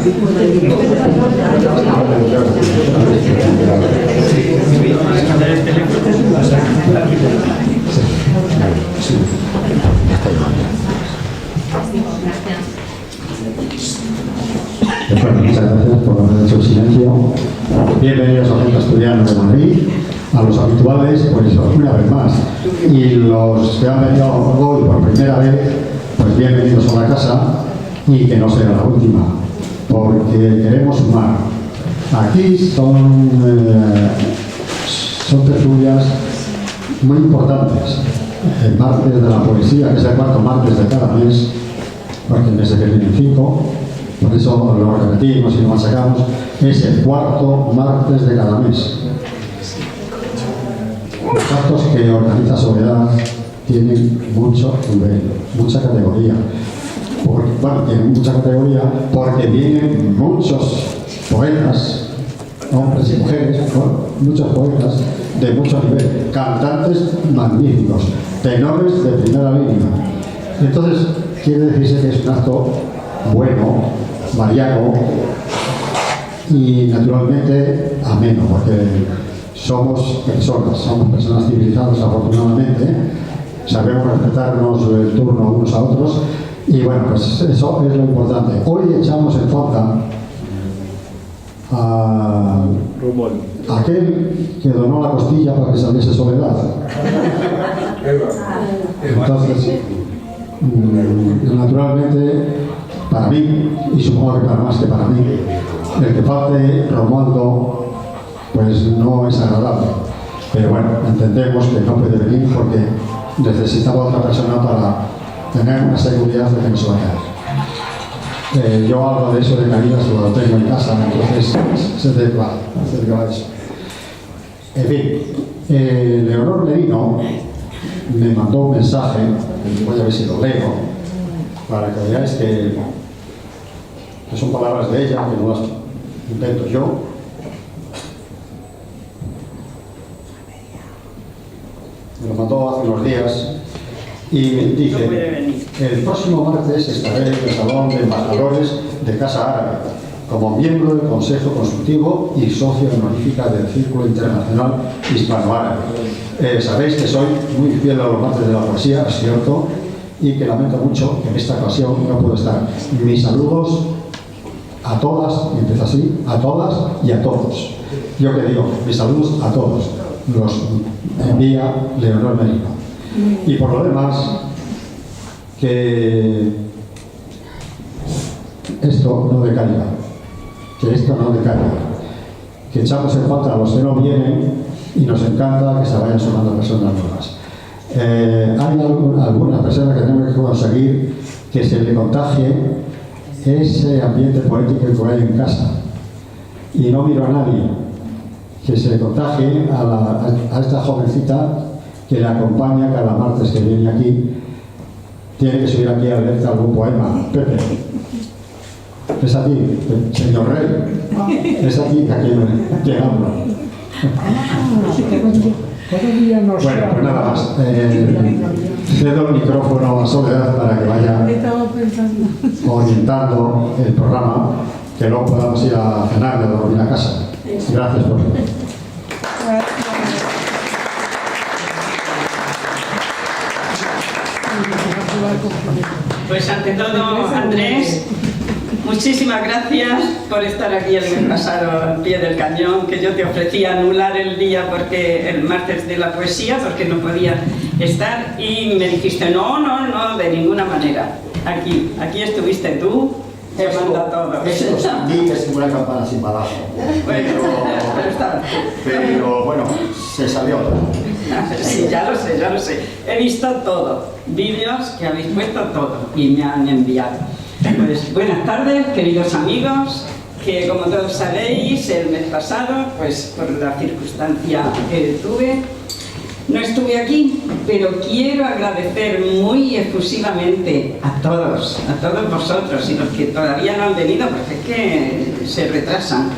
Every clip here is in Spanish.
Bueno, muchas gracias por haber hecho el silencio. Bienvenidos a Centro Asturiano de Madrid, a los habituales, pues una vez más. Y los que han venido hoy por primera vez, pues bienvenidos a la casa y que no sea la última, porque queremos sumar. Aquí son tertulias muy importantes. El martes de la poesía, que es el cuarto martes de cada mes, porque el mes que viene 5, por eso lo repetimos y lo machacamos, es el cuarto martes de cada mes. Los actos que organiza Soledad tienen mucho nivel, mucha categoría. Tienen mucha categoría porque vienen muchos poetas, hombres y mujeres, muchos poetas de mucho nivel, cantantes magníficos, tenores de primera línea. Entonces, quiere decirse que es un acto bueno, mariano y naturalmente ameno, porque somos personas civilizadas afortunadamente, sabemos respetarnos el turno unos a otros y bueno, pues eso es lo importante. Hoy echamos en falta a aquel que donó la costilla para que saliese Soledad. Entonces, naturalmente, para mí, y supongo que para más que para mí, el que falte Romualdo, pues no es agradable. Pero bueno, entendemos que no puede venir porque necesitaba otra persona para tener una seguridad de que no se va a caer. Yo hablo de eso de caídas, lo tengo en casa, entonces se deriva eso. En fin, Leonor Merino me mandó un mensaje, voy a ver si lo leo, para que veáis que son palabras de ella, que no las invento yo. Me lo mandó hace unos días y dice: el próximo martes estaré en el Salón de Embajadores de Casa Árabe como miembro del Consejo Consultivo y socio honorífica del Círculo Internacional Hispano-Árabe. Sabéis que soy muy fiel a los martes de la poesía, es cierto, y que lamento mucho que en esta ocasión no puedo estar. Mis saludos a todas, y empieza así, a todas y a todos. Yo que digo, mis saludos a todos. Los envía Leonor Merino. Y por lo demás, que esto no decaiga, que echamos en falta a los que no vienen y nos encanta que se vayan sumando personas nuevas. Hay algunas personas que tenemos que conseguir que se le contagie ese ambiente poético que hay en casa. Y no miro a nadie, que se le contagie a esta jovencita que le acompaña cada martes que viene aquí. Tiene que subir aquí a leerte algún poema. Pepe, es a ti, señor Rey, es a ti a quien hablo. Bueno, pues nada más. Cedo el micrófono a Soledad para que vaya orientando el programa, que luego podamos ir a cenar y a dormir a casa. Gracias por todo. Pues ante todo, Andrés, muchísimas gracias por estar aquí el mes pasado al pie del cañón, que yo te ofrecía anular el día porque el martes de la poesía, porque no podía estar, y me dijiste no, de ninguna manera. Aquí estuviste tú, te manda todo. Eso sí, es una campana sin balazo. Pero bueno, se salió. Sí, ya lo sé. He visto todo, vídeos que habéis puesto todo y me han enviado. Pues buenas tardes, queridos amigos, que como todos sabéis, el mes pasado, pues por la circunstancia que tuve, no estuve aquí, pero quiero agradecer muy efusivamente a todos vosotros y los que todavía no han venido, porque es que se retrasan,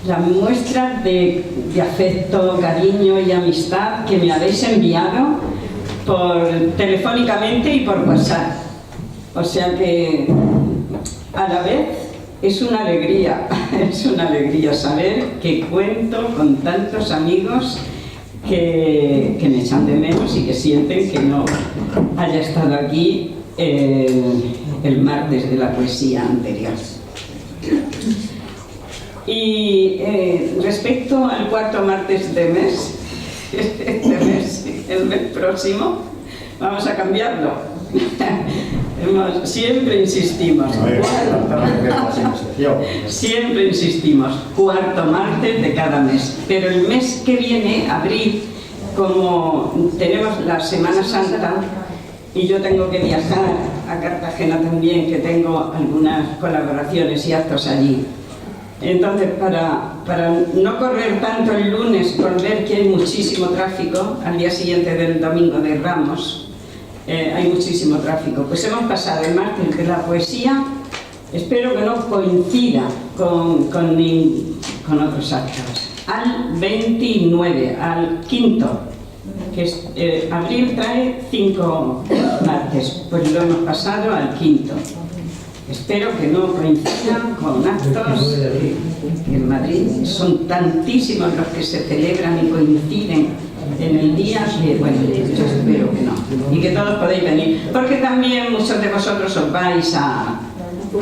las muestras de afecto, cariño y amistad que me habéis enviado telefónicamente y por WhatsApp. O sea que a la vez es una alegría saber que cuento con tantos amigos que me echan de menos y que sienten que no haya estado aquí el martes de la poesía anterior. Y respecto al cuarto martes de mes, el mes próximo, vamos a cambiarlo. Siempre insistimos, cuarto martes de cada mes. Pero el mes que viene, abril, como tenemos la Semana Santa y yo tengo que viajar a Cartagena también, que tengo algunas colaboraciones y actos allí. Entonces, para no correr tanto el lunes por ver que hay muchísimo tráfico, al día siguiente del Domingo de Ramos, hay muchísimo tráfico. Pues hemos pasado el martes de la poesía, espero que no coincida con otros actos, al 29, al quinto, que es, abril trae 5 martes, pues lo hemos pasado al quinto. Espero que no coincidan con actos que en Madrid son tantísimos los que se celebran y coinciden en el día que, bueno, yo espero que no. Y que todos podéis venir. Porque también muchos de vosotros os vais a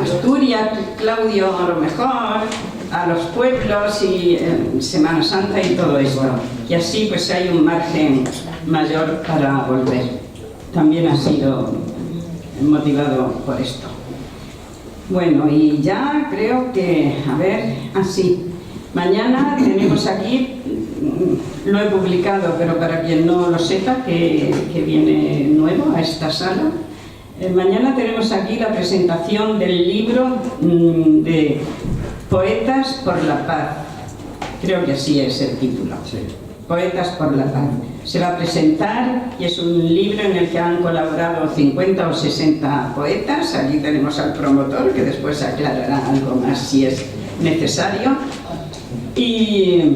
Asturias, Claudio a lo mejor, a los pueblos y Semana Santa y todo esto. Y así pues hay un margen mayor para volver. También ha sido motivado por esto. Bueno, y ya creo que, a ver, así, mañana tenemos aquí, lo he publicado, pero para quien no lo sepa, que viene nuevo a esta sala, mañana tenemos aquí la presentación del libro de Poetas por la Paz, creo que así es el título. Sí. Poetas por la Paz. Se va a presentar y es un libro en el que han colaborado 50 o 60 poetas. Allí tenemos al promotor, que después aclarará algo más si es necesario. Y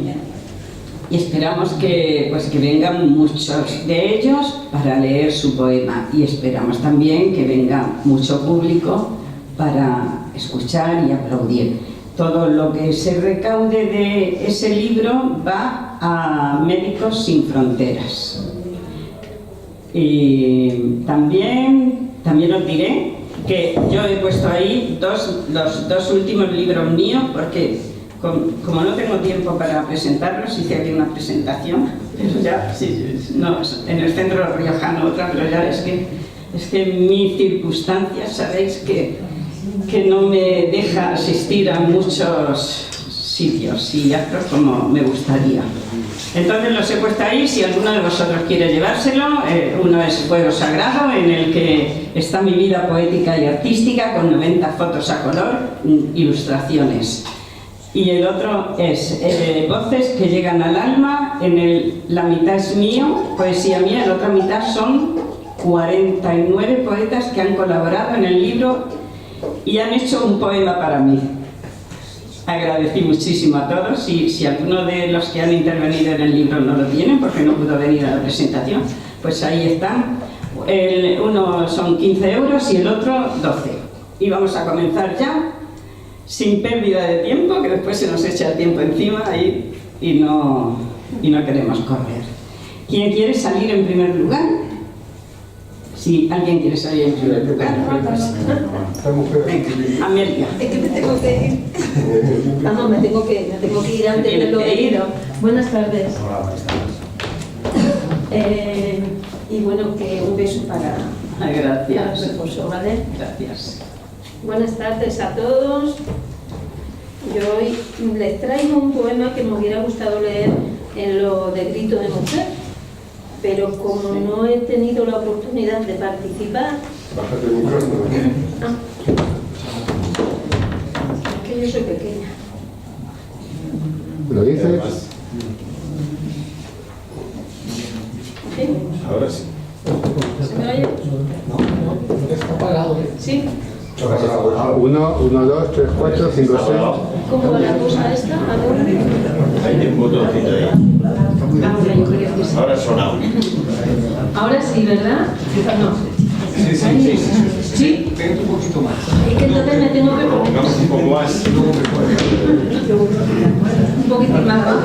esperamos que vengan muchos de ellos para leer su poema. Y esperamos también que venga mucho público para escuchar y aplaudir. Todo lo que se recaude de ese libro va a Médicos Sin Fronteras. Y también os diré que yo he puesto ahí los dos últimos libros míos, porque como no tengo tiempo para presentarlos, hice aquí una presentación, pero ya, no, en el centro riojano otra, pero ya es que mis circunstancias, sabéis que no me deja asistir a muchos sitios y actos como me gustaría. Entonces los he puesto ahí, si alguno de vosotros quiere llevárselo. Uno es Fuego Sagrado, en el que está mi vida poética y artística, con 90 fotos a color, ilustraciones. Y el otro es Voces que llegan al alma, la mitad es mío, poesía mía, la otra mitad son 49 poetas que han colaborado en el libro y han hecho un poema para mí. Agradecí muchísimo a todos, y si alguno de los que han intervenido en el libro no lo tienen porque no pudo venir a la presentación, pues ahí están. Uno son 15 euros y el otro 12. Y vamos a comenzar ya, sin pérdida de tiempo, que después se nos echa el tiempo encima y no queremos correr. ¿Quién quiere salir en primer lugar? Si alguien quiere salir en primer lugar. Venga, Amelia. Es que me tengo que ir. Vamos, me tengo que ir antes de lo debido. Buenas tardes. Hola, buenas tardes. Y bueno, que un beso para Gracias. el reposo, ¿vale? Gracias. Buenas tardes a todos. Yo hoy les traigo un poema que me hubiera gustado leer en lo de Grito de Mujer, pero como no he tenido la oportunidad de participar... Bájate el micrófono. Es que yo soy pequeña. ¿Lo dices? ¿Sí? Ahora sí. ¿Se me oye? No, está apagado. ¿Sí? 1, 2, 3, 4, 5, 6. ¿Cómo va la cosa esta? ¿A dónde? Hay un botoncito ahí. Ahora yo creo que sí. Ahora ha sonado. Ahora sí, ¿verdad? No. ¿Sí? Pégate un poquito más. Es que entonces me tengo que poner Un poco más. un poquitín más abajo.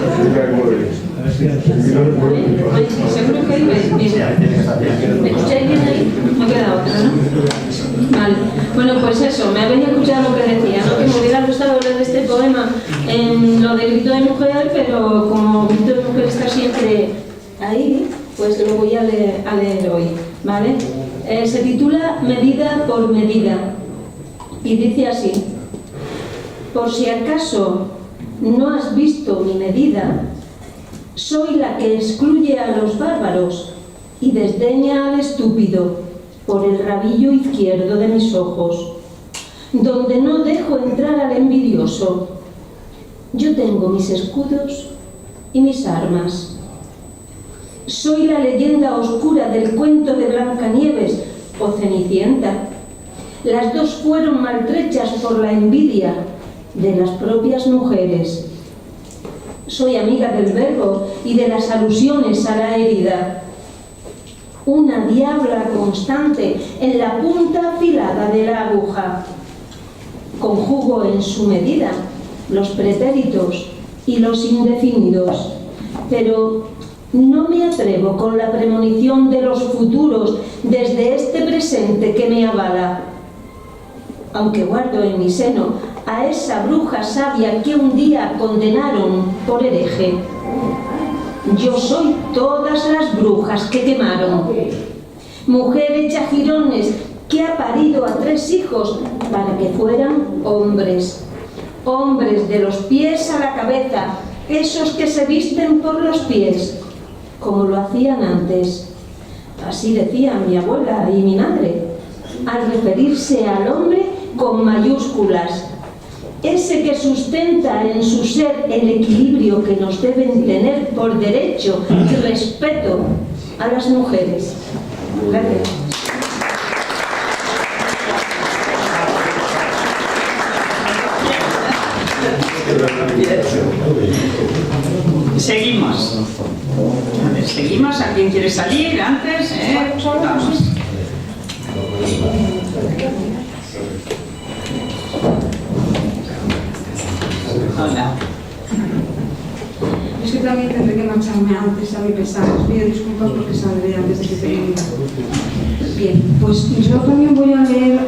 Seguro que ahí veis bien. ¿Me escucháis bien ahí? No queda otra, ¿no? Vale. Bueno, pues eso, me habéis escuchado lo que decía, ¿no? Que me hubiera gustado leer este poema en lo de Grito de Mujer, pero como Grito de Mujer está siempre ahí, pues lo voy a leer hoy, ¿vale? Se titula Medida por medida y dice así: por si acaso no has visto mi medida, soy la que excluye a los bárbaros y desdeña al estúpido por el rabillo izquierdo de mis ojos, donde no dejo entrar al envidioso. Yo tengo mis escudos y mis armas. Soy la leyenda oscura del cuento de Blancanieves o Cenicienta. Las dos fueron maltrechas por la envidia de las propias mujeres. Soy amiga del verbo y de las alusiones a la herida. Una diabla constante en la punta afilada de la aguja. Conjugo en su medida los pretéritos y los indefinidos, pero no me atrevo con la premonición de los futuros desde este presente que me avala. Aunque guardo en mi seno a esa bruja sabia que un día condenaron por hereje. Yo soy todas las brujas que quemaron. Mujer hecha jirones que ha parido a 3 hijos para que fueran hombres. Hombres de los pies a la cabeza, esos que se visten por los pies, como lo hacían antes. Así decían mi abuela y mi madre, al referirse al hombre con mayúsculas. Ese que sustenta en su ser el equilibrio que nos deben tener por derecho y respeto a las mujeres. Gracias. Seguimos. A ver, seguimos. ¿Alguien quiere salir antes? Vamos. Hola. Es que también tendré que marcharme antes a mi pesar. Os pido disculpas porque saldré antes de que termine. Bien, pues yo también voy a leer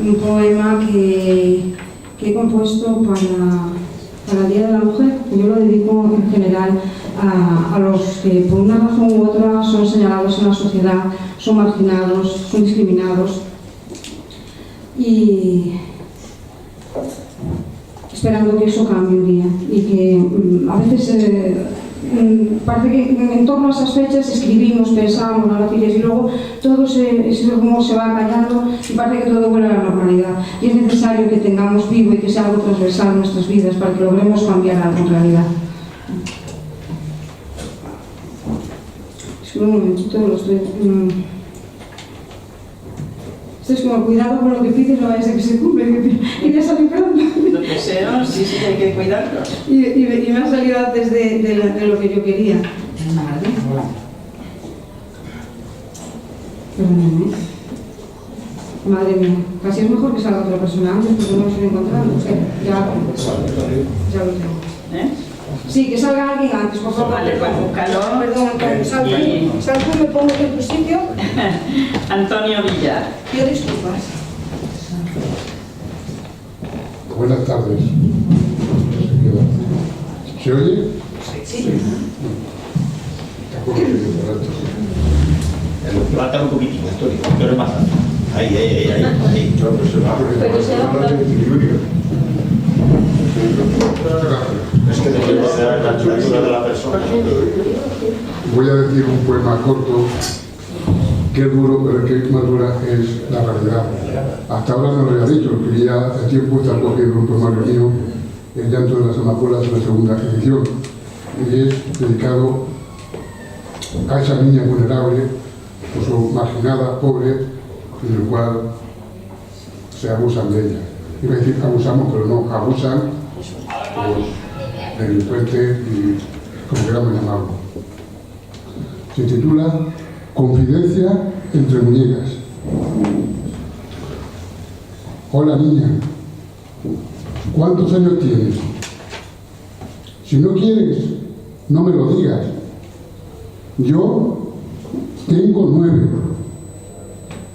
un poema que he compuesto para el Día de la Mujer. Yo lo dedico en general a los que por una razón u otra son señalados en la sociedad, son marginados, son discriminados. Y esperando que eso cambie un día y que a veces parece que en torno a esas fechas escribimos, pensamos, y luego todo como se va callando y parece que todo vuelve a la normalidad, y es necesario que tengamos vivo y que sea algo transversal en nuestras vidas para que logremos cambiar algo en realidad. Es que un momentito lo estoy... Esto es como cuidado con lo que pides, no vaya a ser que se cumple y ya salió pronto. Los deseos, sí, hay que cuidarlos. Y me ha salido antes de lo que yo quería. Perdóname. Madre mía, casi es mejor que salga otra persona antes porque no lo estoy encontrando. Ya lo tengo. Sí, que salga alguien antes, por favor. Vale, pues búscalo. Perdón, Antonio, sal tú, me pongo en tu sitio. Antonio Villar. Pido disculpas. Buenas tardes. ¿Se oye? Sí. Levanta un poquitín, Antonio, que no es más alto. Ahí. Pero se va a Es que debe ser la altura de la persona. Voy a decir un poema corto, que es duro, pero que más dura es la realidad. Hasta ahora no lo había dicho, que ya hace tiempo está cogido un poemario mío, El llanto de las amapolas, en la segunda edición, y es dedicado a esa niña vulnerable, pues marginada, pobre, en el cual se abusan de ella. Iba a decir abusamos, pero no, abusan por delincuente y como queramos llamarlo. Se titula Confidencia entre muñecas. Hola niña, ¿cuántos años tienes? Si no quieres, no me lo digas. Yo tengo 9.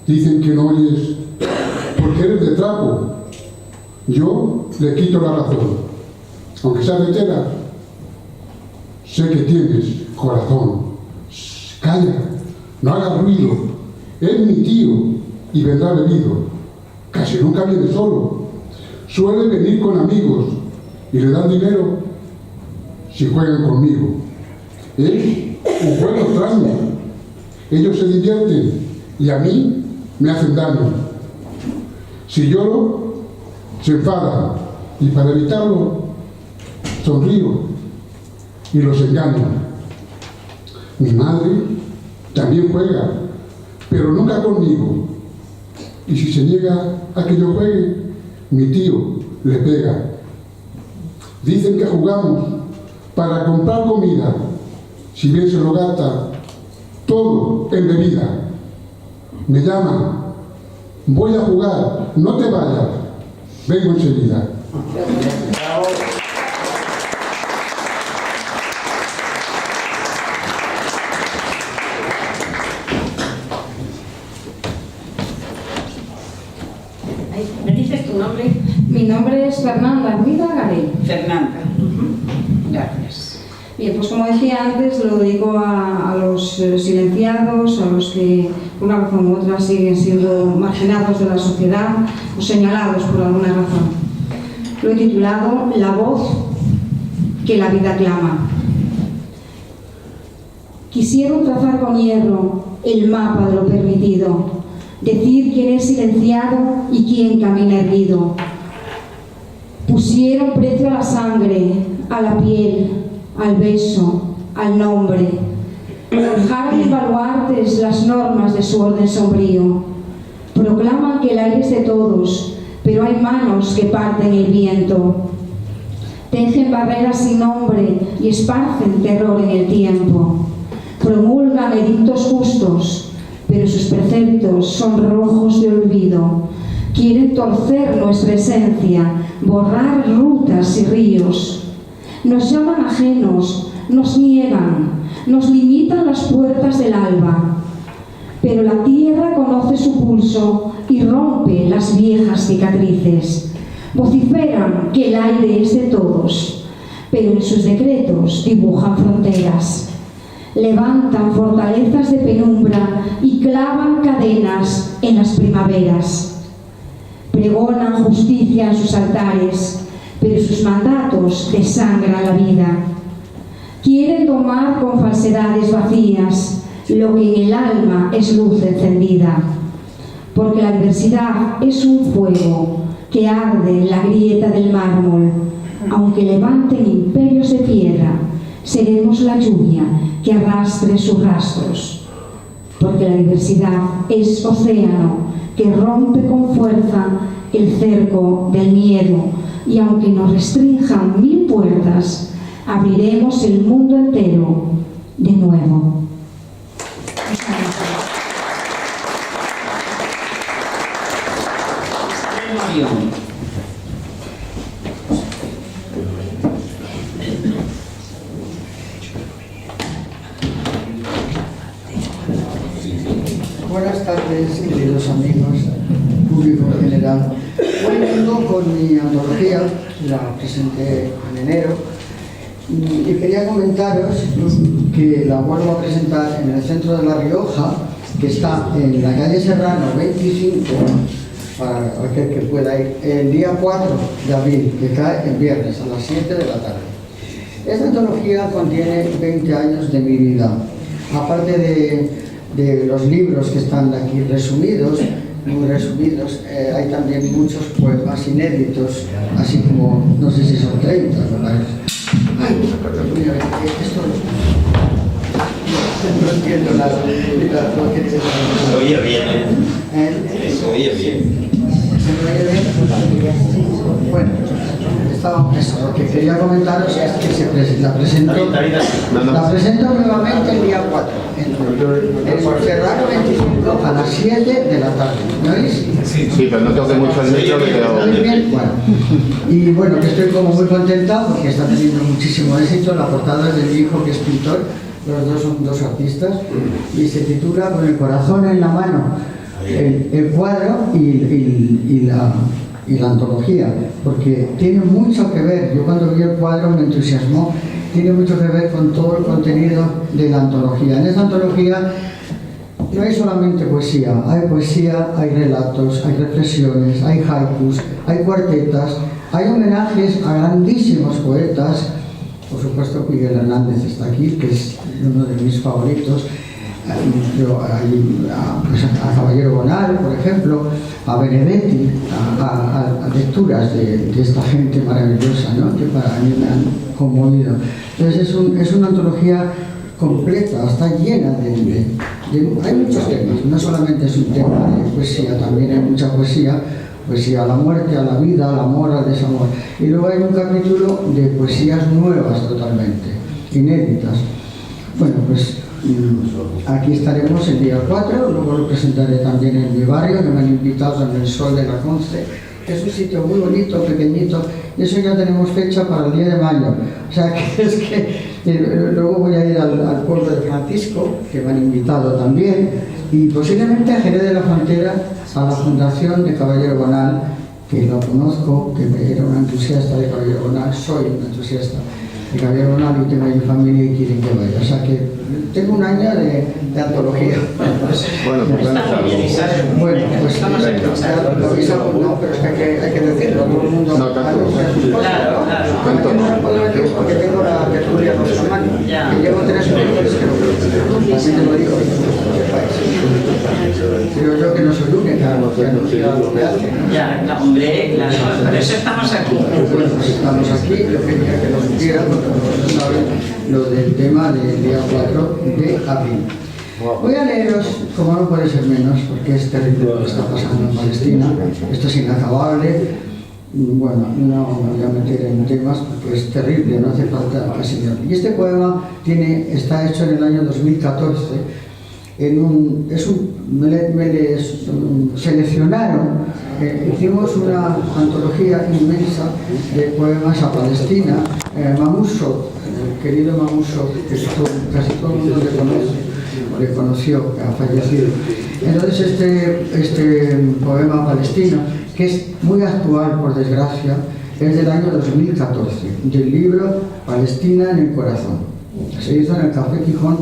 Dicen que no oyes porque eres de trapo. Yo le quito la razón. Aunque sea de tela, sé que tienes corazón. Shh, calla, no hagas ruido. Es mi tío y vendrá bebido. Casi nunca viene solo. Suele venir con amigos y le dan dinero si juegan conmigo. Es un juego extraño. Ellos se divierten y a mí me hacen daño. Si lloro, se enfada y para evitarlo sonrío y los engaño. Mi madre también juega, pero nunca conmigo. Y si se niega a que yo juegue, mi tío le pega. Dicen que jugamos para comprar comida, si bien se lo gasta todo en bebida. Me llaman, voy a jugar, no te vayas, vengo enseguida. ¿Me dices tu nombre? Mi nombre es Fernanda Ruida Garey. Fernanda. Gracias. Bien, pues como decía antes, lo dedico a los silenciados, a los que por una razón u otra siguen siendo marginados de la sociedad o señalados por alguna razón. Lo he titulado La voz que la vida clama. Quisieron trazar con hierro el mapa de lo permitido, decir quién es silenciado y quién camina erguido. Pusieron precio a la sangre, a la piel, al beso, al nombre. Forjaron en baluartes las normas de su orden sombrío. Proclaman que el aire es de todos, pero hay manos que parten el viento. Tejen barreras sin nombre y esparcen terror en el tiempo. Promulgan edictos justos, pero sus preceptos son rojos de olvido. Quieren torcer nuestra esencia, borrar rutas y ríos. Nos llaman ajenos, nos niegan, nos limitan las puertas del alba. Pero la tierra conoce su pulso y rompe las viejas cicatrices. Vociferan que el aire es de todos, pero en sus decretos dibujan fronteras. Levantan fortalezas de penumbra y clavan cadenas en las primaveras. Pregonan justicia en sus altares, pero sus mandatos desangran la vida. Quieren tomar con falsedades vacías lo que en el alma es luz encendida, porque la diversidad es un fuego que arde en la grieta del mármol. Aunque levanten imperios de piedra, seremos la lluvia que arrastre sus rastros, porque la diversidad es océano que rompe con fuerza el cerco del miedo, y aunque nos restrinjan 1000 puertas, abriremos el mundo entero de nuevo. Buenas tardes, queridos amigos, público en general. Hoy vengo con mi antología, la presenté en enero, y quería comentaros que la vuelvo a presentar en el centro de La Rioja, que está en la calle Serrano 25, para aquel que pueda ir, el día 4 de abril, que cae el viernes a las 7 de la tarde. Esta antología contiene 20 años de mi vida, aparte de los libros que están aquí resumidos, muy resumidos, hay también muchos poemas inéditos, así como, no sé si son 30, ¿no? Ay, mira, esto no entiendo nada. Se oía bien, ¿eh? Se oía bien. ¿Se me oye bien? Bueno, eso, lo que quería comentaros es que la presento nuevamente el día 4 en Ferraro 25 a las 7 de la tarde, ¿me oís? Sí, pero no toque mucho el micro, pero... Muy bien, bueno. Y bueno, que estoy como muy contenta porque está teniendo muchísimo éxito. La portada es de mi hijo, que es pintor, los dos son dos artistas, y se titula Con el corazón en la mano, el cuadro y la antología, porque tiene mucho que ver. Yo cuando vi el cuadro me entusiasmó. Tiene mucho que ver con todo el contenido de la antología. En esta antología no hay solamente poesía, hay relatos, hay reflexiones, hay haikus, hay cuartetas, hay homenajes a grandísimos poetas. Por supuesto, Miguel Hernández está aquí, que es uno de mis favoritos. A Caballero Bonal, por ejemplo, a Benedetti, a lecturas de esta gente maravillosa, ¿no? Que para mí me han conmovido. Entonces es una antología completa, está llena hay muchos temas, no solamente es un tema de poesía, también hay mucha poesía a la muerte, a la vida, al amor, al desamor. Y luego hay un capítulo de poesías nuevas totalmente, inéditas. Bueno, pues aquí estaremos el día 4, luego lo presentaré también en mi barrio, que me han invitado en el Sol de la Conce, que es un sitio muy bonito, pequeñito, y eso ya tenemos fecha para el 10 de mayo. O sea, que es que luego voy a ir al pueblo de Francisco, que me han invitado también, y posiblemente a Jerez de la Frontera, a la Fundación de Caballero Bonal, que lo conozco, que era un entusiasta de Caballero Bonal, soy un entusiasta de Caballero Bonal y tengo ahí familia y quieren que vaya. O sea que tengo un año de antología. Bueno, pues bueno, pues lo avisamos, no, pero es que hay que decirlo, todo el mundo. No, tanto. Tanto no puedo decir porque tengo la tertulia con su mano, que llevo 3 minutos, así te lo digo. Pero yo que no soy única, Ya, hombre, claro, por eso estamos aquí. Bueno, pues estamos aquí, yo quería que lo supieran, porque vosotros saben lo del tema del día 4 de abril. Voy a leeros, como no puede ser menos, porque es terrible lo que está pasando en Palestina, esto es inacabable. Bueno, no me voy a meter en temas porque es terrible, no hace falta casi nada. Y este poema está hecho en el año 2014. Seleccionaron, hicimos una antología inmensa de poemas a Palestina. Mamuso, el querido Mamuso, que casi todo el mundo le conoció, que ha fallecido. Entonces este poema palestino, que es muy actual por desgracia, es del año 2014, del libro Palestina en el corazón. Se hizo en el Café Quijón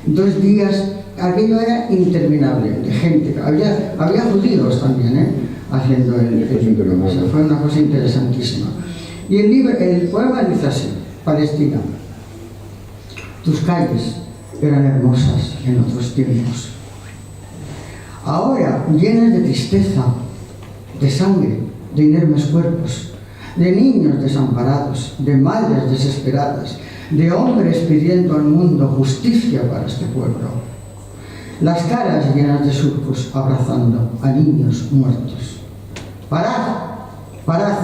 2 días. Aquello era interminable, de gente. Había judíos también, haciendo el libro. O sea, fue una cosa interesantísima. Y el poema dice así: Palestina, tus calles eran hermosas en otros tiempos. Ahora llenas de tristeza, de sangre, de inermes cuerpos, de niños desamparados, de madres desesperadas, de hombres pidiendo al mundo justicia para este pueblo. Las caras llenas de surcos abrazando a niños muertos. Parad, parad,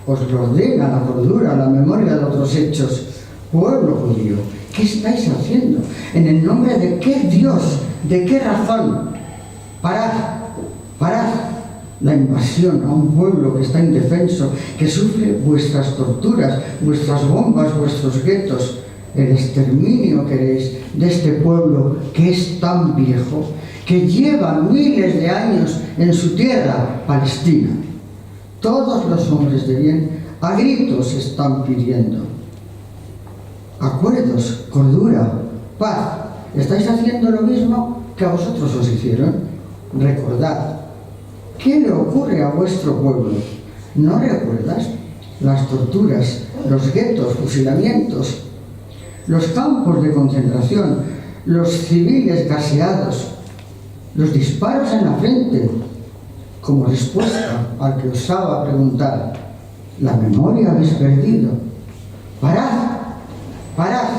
os lo ordena la cordura, la memoria de otros hechos. Pueblo judío, ¿qué estáis haciendo? ¿En el nombre de qué Dios? ¿De qué razón? Parad, parad la invasión a un pueblo que está indefenso, que sufre vuestras torturas, vuestras bombas, vuestros guetos. El exterminio, queréis, de este pueblo que es tan viejo, que lleva miles de años en su tierra, Palestina. Todos los hombres de bien a gritos están pidiendo acuerdos, cordura, paz. ¿Estáis haciendo lo mismo que a vosotros os hicieron? Recordad, ¿qué le ocurre a vuestro pueblo? ¿No recuerdas las torturas, los guetos, fusilamientos, los campos de concentración, los civiles gaseados, los disparos en la frente? Como respuesta al que osaba preguntar, ¿la memoria habéis perdido? Parad, parad,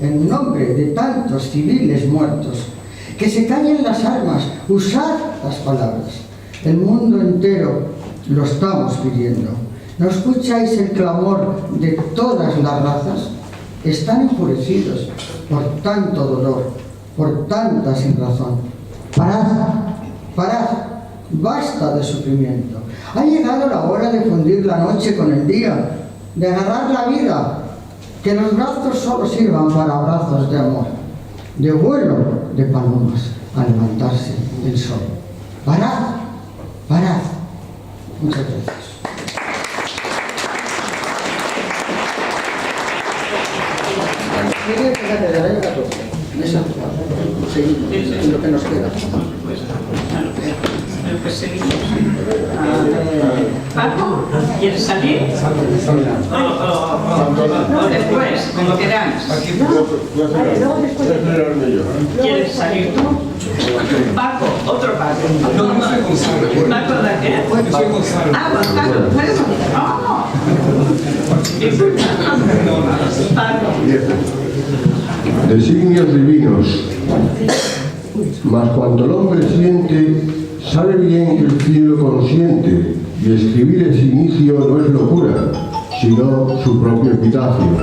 en nombre de tantos civiles muertos. Que se callen las armas, usad las palabras. El mundo entero lo estamos pidiendo. ¿No escucháis el clamor de todas las razas? Están enfurecidos por tanto dolor. por tanta sinrazón. Parad, parad, basta de sufrimiento. Ha llegado la hora de fundir la noche con el día, de agarrar la vida, que los brazos solo sirvan para abrazos de amor, de vuelo de palomas al levantarse el sol. Parad, parad. Muchas gracias. Seguimos, lo que nos queda. Paco, ¿quieres salir? O después, como queráis. ¿Quieres salir tú? Paco, otro Paco. No, yo soy Gonzalo. ¿Paco de qué? Yo soy Gonzalo. Ah, Gonzalo. Disculpa. Paco. Designios divinos. Mas cuanto el hombre siente, sabe bien que el cielo consiente, y escribir ese inicio no es locura, sino su propio epitafio.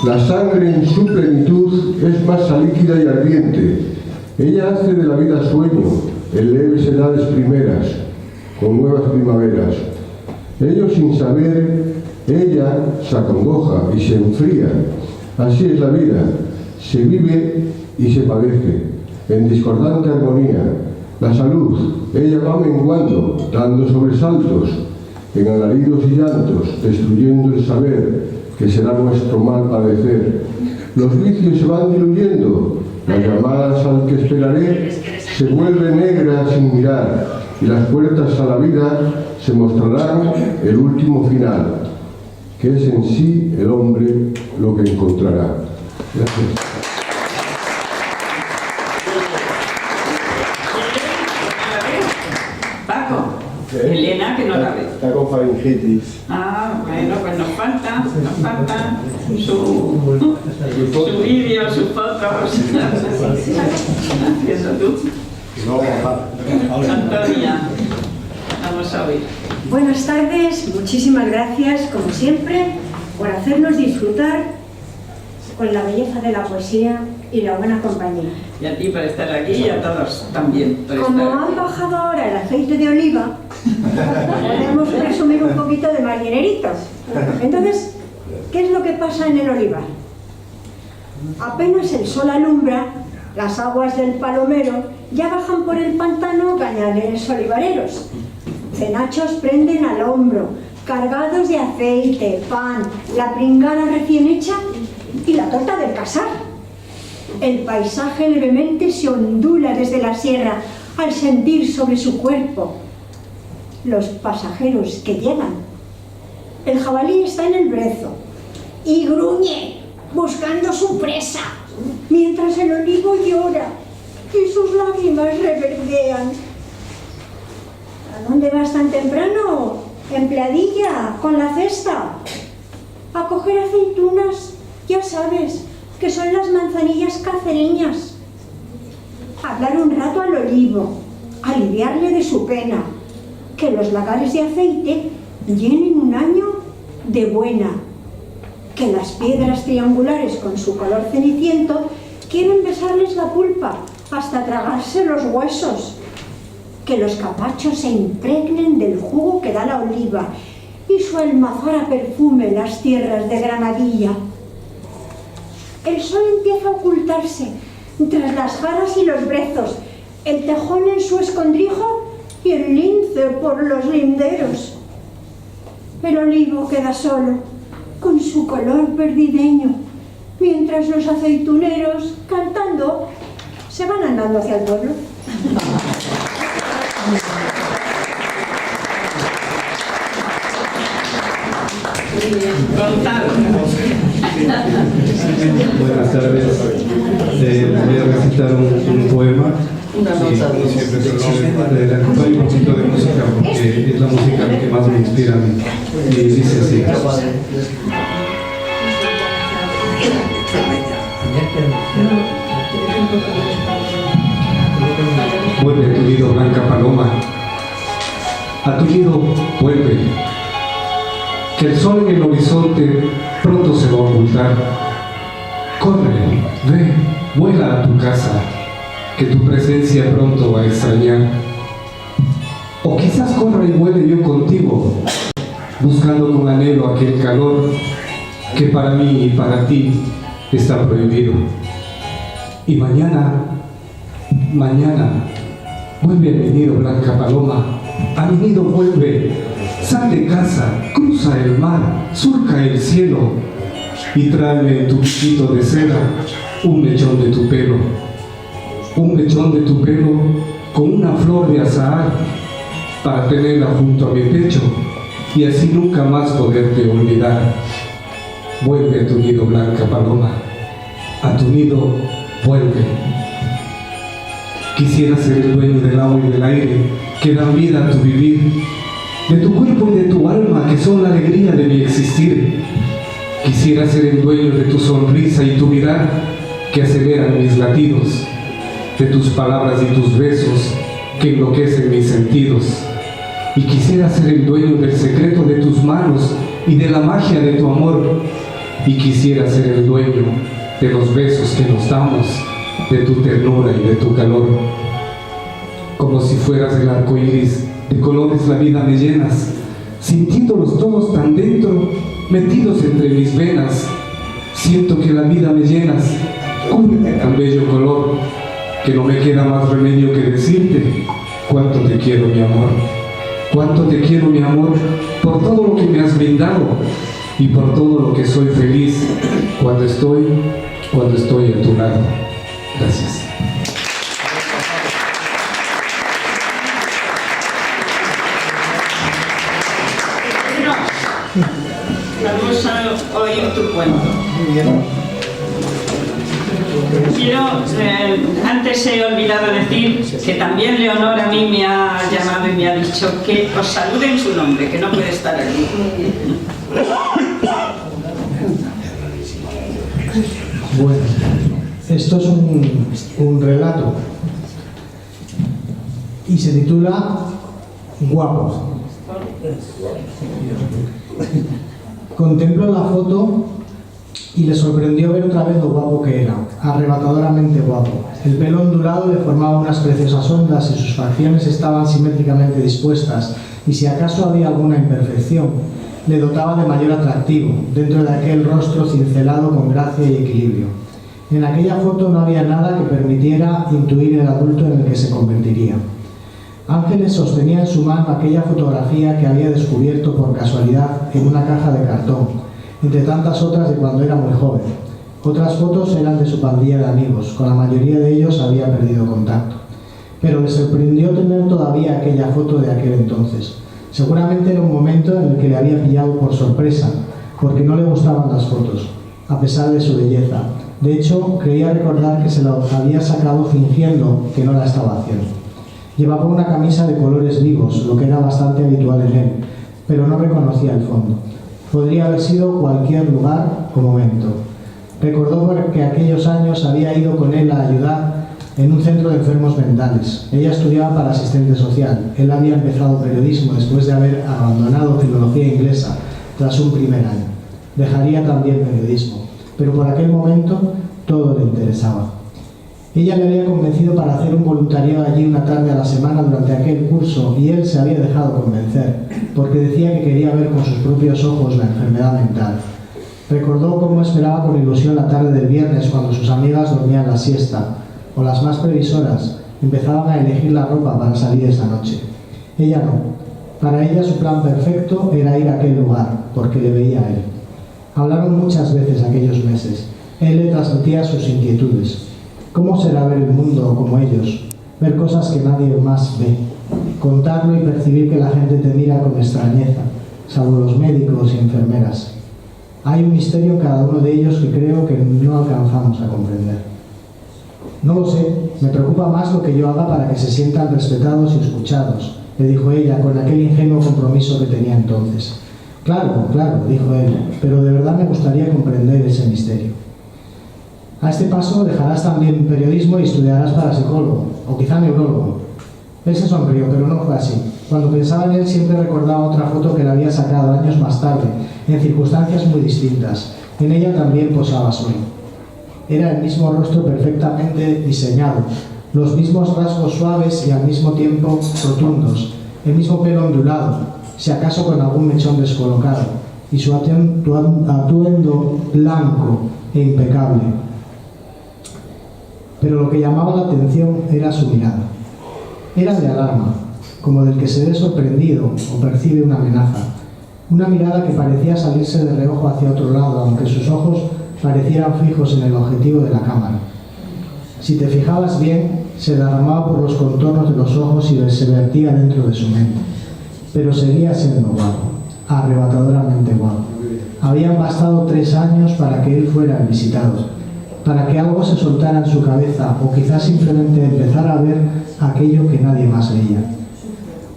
La sangre en su plenitud es masa líquida y ardiente. Ella hace de la vida sueño, en leves edades primeras, con nuevas primaveras. Ello sin saber, ella se acongoja y se enfría. Así es la vida, se vive y se padece, en discordante armonía. La salud, ella va menguando, dando sobresaltos, en alaridos y llantos, destruyendo el saber, que será nuestro mal padecer. Los vicios se van diluyendo, las llamadas al que esperaré se vuelven negras sin mirar, y las puertas a la vida se mostrarán el último final, que es en sí el hombre lo que encontrará. Gracias. Paco, Elena, que no la ve. Está con faringitis. Ah, bueno, pues nos falta su vídeo, sus fotos. Eso tú. Antonia, vamos a oír. Buenas tardes, muchísimas gracias, como siempre, por hacernos disfrutar con la belleza de la poesía y la buena compañía. Y a ti por estar aquí y a todos también por Como estar aquí. han bajado ahora el aceite de oliva, podemos presumir un poquito de marineritos. Entonces, ¿qué es lo que pasa en el olivar? Apenas el sol alumbra, las aguas del Palomero ya bajan por el pantano cañares olivareros. Cenachos prenden al hombro, cargados de aceite, pan, la pringada recién hecha y la torta del casar. El paisaje levemente se ondula desde la sierra al sentir sobre su cuerpo los pasajeros que llegan. El jabalí está en el brezo y gruñe buscando su presa, mientras el olivo llora y sus lágrimas reverdean. ¿A dónde vas tan temprano, empleadilla, con la cesta? A coger aceitunas, ya sabes, que son las manzanillas cacereñas. Hablar un rato al olivo, aliviarle de su pena, que los lagares de aceite llenen un año de buena, que las piedras triangulares con su color ceniciento quieren besarles la pulpa hasta tragarse los huesos, que los capachos se impregnen del jugo que da la oliva y su almazara perfume las tierras de Granadilla. El sol empieza a ocultarse tras las jaras y los brezos, el tejón en su escondrijo y el lince por los linderos. El olivo queda solo, con su color verdideño, mientras los aceituneros, cantando, se van andando hacia el pueblo. Buenas tardes. Voy a recitar un poema. Le acompaño un poquito de música porque es la música que más me inspira a mí. Y dice así. Vuelve a tu nido, blanca paloma. A tu nido vuelve. Que el sol en el horizonte pronto se va a ocultar. Corre, ve, vuela a tu casa, que tu presencia pronto va a extrañar. O quizás corra y vuele yo contigo, buscando con anhelo aquel calor que para mí y para ti está prohibido. Y mañana, vuelve a mi nido, blanca paloma, a mi nido vuelve, sal de casa, cruza el mar, surca el cielo y tráeme en tu piquito de seda un mechón de tu pelo con una flor de azahar para tenerla junto a mi pecho y así nunca más poderte olvidar. Vuelve a tu nido, blanca paloma, a tu nido vuelve. Quisiera ser el dueño del agua y del aire que dan vida a tu vivir, de tu cuerpo y de tu alma que son la alegría de mi existir. Quisiera ser el dueño de tu sonrisa y tu mirar que aceleran mis latidos, de tus palabras y tus besos que enloquecen mis sentidos. Y quisiera ser el dueño del secreto de tus manos y de la magia de tu amor. Y quisiera ser el dueño de los besos que nos damos, de tu ternura y de tu calor. Como si fueras el arco iris, de colores la vida me llenas, sintiéndolos todos tan dentro, metidos entre mis venas. Siento que la vida me llenas, cubre tan bello color, que no me queda más remedio que decirte cuánto te quiero, mi amor. Cuánto te quiero, mi amor, por todo lo que me has brindado y por todo lo que soy feliz cuando estoy a tu lado. Gracias. Vamos a oír tu cuento. Quiero, antes he olvidado decir que también Leonor a mí me ha llamado y me ha dicho que os salude en su nombre, que no puede estar aquí. Bueno, esto es un relato y se titula Guapos. Contempló la foto y le sorprendió ver otra vez lo guapo que era, arrebatadoramente guapo. El pelo ondulado le formaba unas preciosas ondas y sus facciones estaban simétricamente dispuestas, y si acaso había alguna imperfección, le dotaba de mayor atractivo, dentro de aquel rostro cincelado con gracia y equilibrio. En aquella foto no había nada que permitiera intuir el adulto en el que se convertiría. Ángeles sostenía en su mano aquella fotografía que había descubierto por casualidad en una caja de cartón, entre tantas otras de cuando era muy joven. Otras fotos eran de su pandilla de amigos, con la mayoría de ellos había perdido contacto. Pero le sorprendió tener todavía aquella foto de aquel entonces. Seguramente era un momento en el que le había pillado por sorpresa, porque no le gustaban las fotos, a pesar de su belleza. De hecho, creía recordar que se la había sacado fingiendo que no la estaba haciendo. Llevaba una camisa de colores vivos, lo que era bastante habitual en él, pero no reconocía el fondo. Podría haber sido cualquier lugar o momento. Recordó que aquellos años había ido con él a ayudar en un centro de enfermos mentales. Ella estudiaba para asistente social. Él había empezado periodismo después de haber abandonado filología inglesa tras un primer año. Dejaría también periodismo, pero por aquel momento todo le interesaba. Ella le había convencido para hacer un voluntariado allí una tarde a la semana durante aquel curso y él se había dejado convencer, porque decía que quería ver con sus propios ojos la enfermedad mental. Recordó cómo esperaba con ilusión la tarde del viernes cuando sus amigas dormían la siesta, o las más previsoras empezaban a elegir la ropa para salir esa noche. Ella no. Para ella su plan perfecto era ir a aquel lugar, porque le veía a él. Hablaron muchas veces aquellos meses. Él le transmitía sus inquietudes. ¿Cómo será ver el mundo como ellos? Ver cosas que nadie más ve. Contarlo y percibir que la gente te mira con extrañeza, salvo los médicos y enfermeras. Hay un misterio en cada uno de ellos que creo que no alcanzamos a comprender. No lo sé, me preocupa más lo que yo haga para que se sientan respetados y escuchados, le dijo ella con aquel ingenuo compromiso que tenía entonces. Claro, claro, dijo él, pero de verdad me gustaría comprender ese misterio. A este paso dejarás también periodismo y estudiarás para psicólogo, o quizá neurólogo. Él se sonrió, pero no fue así. Cuando pensaba en él siempre recordaba otra foto que le había sacado años más tarde, en circunstancias muy distintas. En ella también posaba solo. era el mismo rostro perfectamente diseñado, los mismos rasgos suaves y al mismo tiempo rotundos, el mismo pelo ondulado, si acaso con algún mechón descolocado, y su atuendo blanco e impecable. Pero lo que llamaba la atención era su mirada. Era de alarma, como del que se ve sorprendido o percibe una amenaza. Una mirada que parecía salirse de reojo hacia otro lado, aunque sus ojos parecieran fijos en el objetivo de la cámara. Si te fijabas bien, se derramaba por los contornos de los ojos y se vertía dentro de su mente. Pero seguía siendo guapo, arrebatadoramente guapo. Habían bastado 3 años para que él fuera el visitado, para que algo se soltara en su cabeza o quizás simplemente empezara a ver aquello que nadie más veía.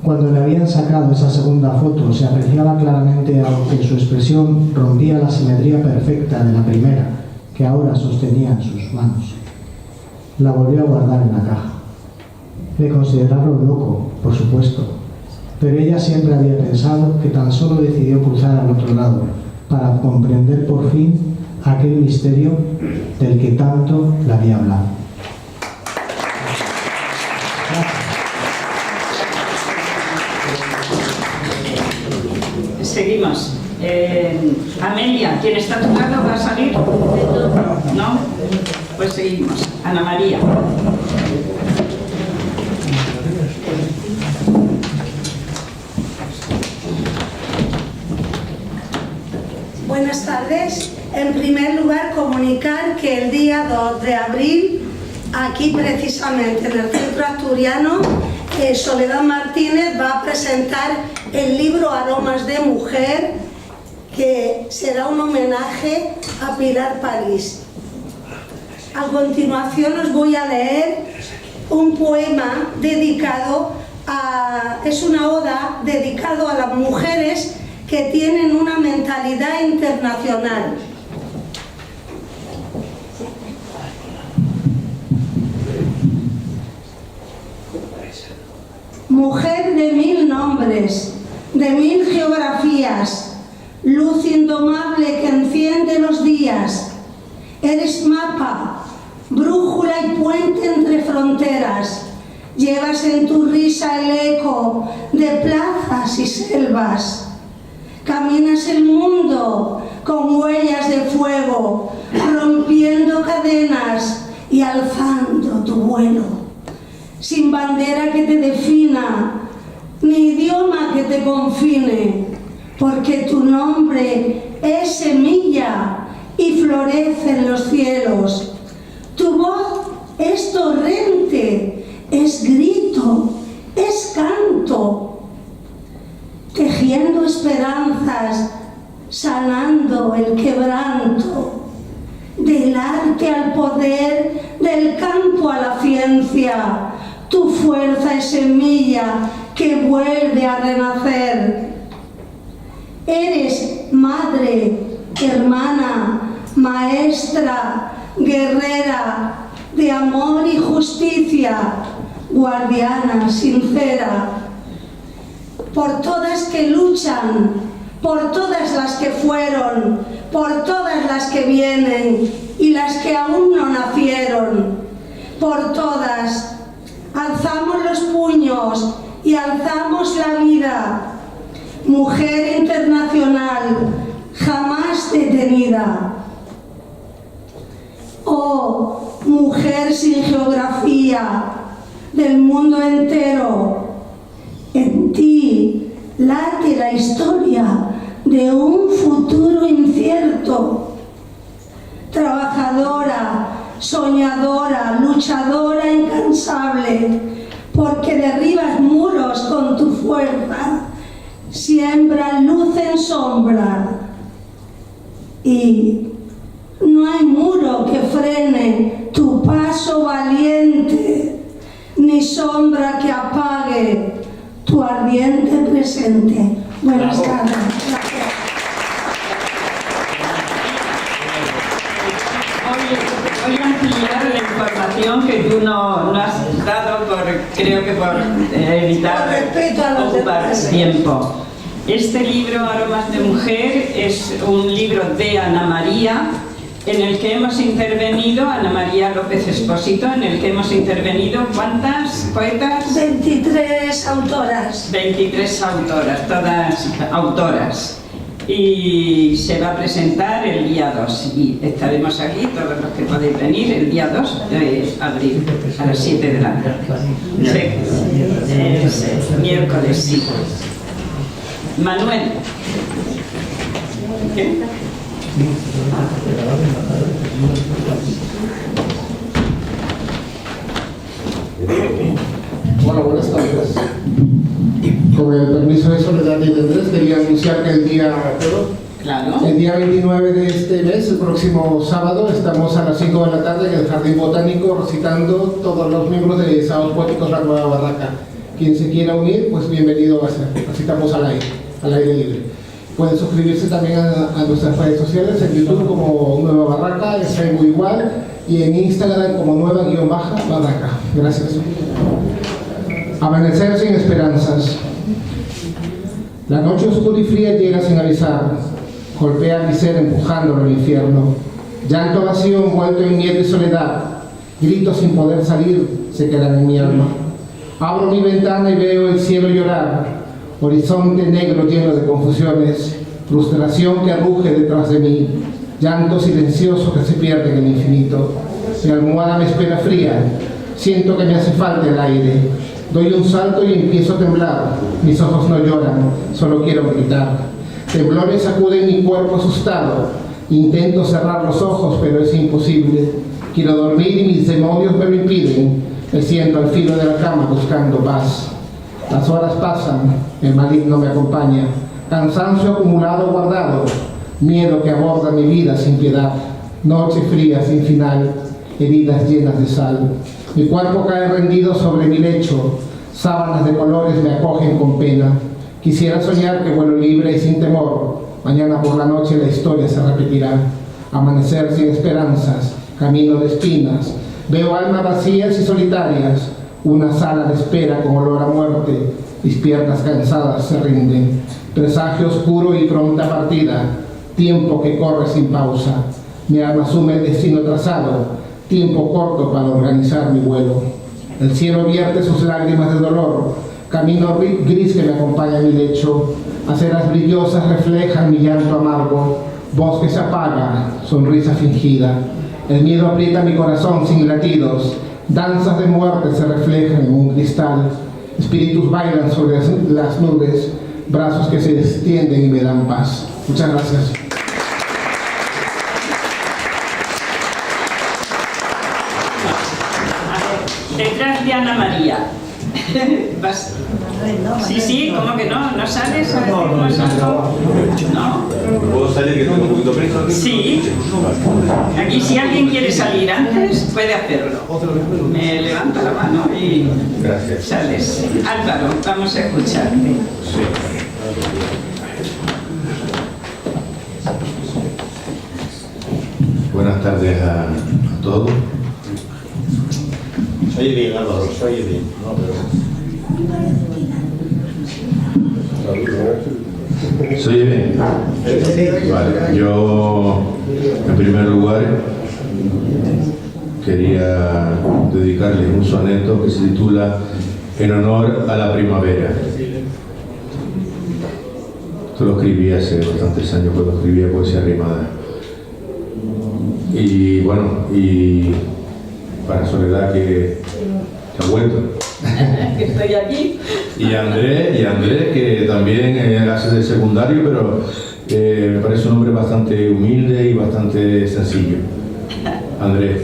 Cuando le habían sacado esa segunda foto se apreciaba claramente, aunque su expresión rompía la simetría perfecta de la primera, que ahora sostenía en sus manos. La volvió a guardar en la caja. Le consideraron loco, por supuesto, pero ella siempre había pensado que tan solo decidió cruzar al otro lado para comprender por fin aquel misterio del que tanto le había hablado. Seguimos. Amelia, ¿quién está a tu lado? ¿Va a salir? ¿No? Pues seguimos. Ana María. Buenas tardes. En primer lugar, comunicar que el día 2 de abril, aquí precisamente en el Centro Asturiano, Soledad Martínez va a presentar el libro Aromas de Mujer, que será un homenaje a Pilar París. A continuación os voy a leer un poema dedicado a... es una oda dedicado a las mujeres que tienen una mentalidad internacional. Mujer de 1000 nombres, de 1000 geografías, luz indomable que enciende los días. Eres mapa, brújula y puente entre fronteras. Llevas en tu risa el eco de plazas y selvas. Caminas el mundo con huellas de fuego, rompiendo cadenas y alzando tu vuelo. Sin bandera que te defina, ni idioma que te confine, porque tu nombre es semilla y florece en los cielos. Tu voz es torrente, es grito, es canto, tejiendo esperanzas, sanando el quebranto, del arte al poder, del campo a la ciencia. Tu fuerza es semilla que vuelve a renacer. Eres madre, hermana, maestra, guerrera, de amor y justicia, guardiana, sincera. Por todas que luchan, por todas las que fueron, por todas las que vienen y las que aún no nacieron, por todas, alzamos los puños y alzamos la vida. Mujer internacional, jamás detenida. Oh, mujer sin geografía del mundo entero, en ti late la historia de un futuro incierto. Trabajadora, soñadora, luchadora incansable, porque derribas muros con tu fuerza, siembras luz en sombra, y no hay muro que frene tu paso valiente, ni sombra que apague tu ardiente presente. Buenas tardes. Gracias. Voy a ampliar la información que tú no has dado, creo que por evitar ocupar tiempo. Este libro, Aromas de Mujer, es un libro de Ana María, en el que hemos intervenido, Ana María López Expósito, en el que hemos intervenido, ¿cuántas poetas? 23 autoras. 23 autoras, todas autoras. Y se va a presentar el día 2 y estaremos aquí, todos los que podéis venir, el día 2 de abril a las 7 de la tarde. Sí. Miércoles, sí. Manuel. ¿Qué? Hola, buenas tardes. Con el permiso de Soledad y de Andrés, quería anunciar que el día 29 de este mes, el próximo sábado, estamos a las 5 de la tarde en el Jardín Botánico recitando todos los miembros de Sábados Poéticos La Nueva Barraca. Quien se quiera unir, pues bienvenido va a ser. Recitamos al aire libre. Pueden suscribirse también a nuestras redes sociales, en YouTube como Nueva Barraca, en Facebook igual, y en Instagram como Nueva-Barraca. Gracias. Amanecer sin esperanzas. La noche oscura y fría llega sin avisar, golpea mi ser empujándolo al infierno. Llanto vacío envuelto en miedo y soledad, gritos sin poder salir se quedan en mi alma. Abro mi ventana y veo el cielo llorar, horizonte negro lleno de confusiones, frustración que ruge detrás de mí, llanto silencioso que se pierde en el infinito. Mi almohada me espera fría, siento que me hace falta el aire. Doy un salto y empiezo a temblar, mis ojos no lloran, solo quiero gritar. Temblores sacuden mi cuerpo asustado, intento cerrar los ojos pero es imposible. Quiero dormir y mis demonios me lo impiden, me siento al filo de la cama buscando paz. Las horas pasan, el maligno me acompaña, cansancio acumulado guardado, miedo que aborda mi vida sin piedad, noche fría sin final, heridas llenas de sal. Mi cuerpo cae rendido sobre mi lecho, sábanas de colores me acogen con pena. Quisiera soñar que vuelo libre y sin temor, mañana por la noche la historia se repetirá. Amanecer sin esperanzas, camino de espinas, veo almas vacías y solitarias, una sala de espera con olor a muerte, mis piernas cansadas se rinden. Presagio oscuro y pronta partida, tiempo que corre sin pausa, mi alma asume el destino trazado, tiempo corto para organizar mi vuelo. El cielo vierte sus lágrimas de dolor, camino gris que me acompaña en mi lecho, aceras brillosas reflejan mi llanto amargo, voz que se apaga, sonrisa fingida. El miedo aprieta mi corazón sin latidos, danzas de muerte se reflejan en un cristal, espíritus bailan sobre las nubes, brazos que se extienden y me dan paz. Muchas gracias. Detrás de Ana María. ¿Vas? Sí, ¿cómo que no? ¿No sales a decirnos algo? No. ¿Puedo salir que estoy un poquito preso? Sí. Aquí si alguien quiere salir antes, puede hacerlo. Me levanta la mano y sales. Álvaro, vamos a escucharte. Buenas tardes a todos. Se oye bien, Álvaro, se oye bien. No, pero... ¿Se oye bien? Vale, yo en primer lugar quería dedicarles un soneto que se titula En honor a la primavera. Esto lo escribí hace bastantes años cuando escribía poesía rimada. Y bueno, y para Soledad que ha vuelto. Que estoy aquí. Y Andrés que también hace de secundario, pero me parece un hombre bastante humilde y bastante sencillo. Andrés,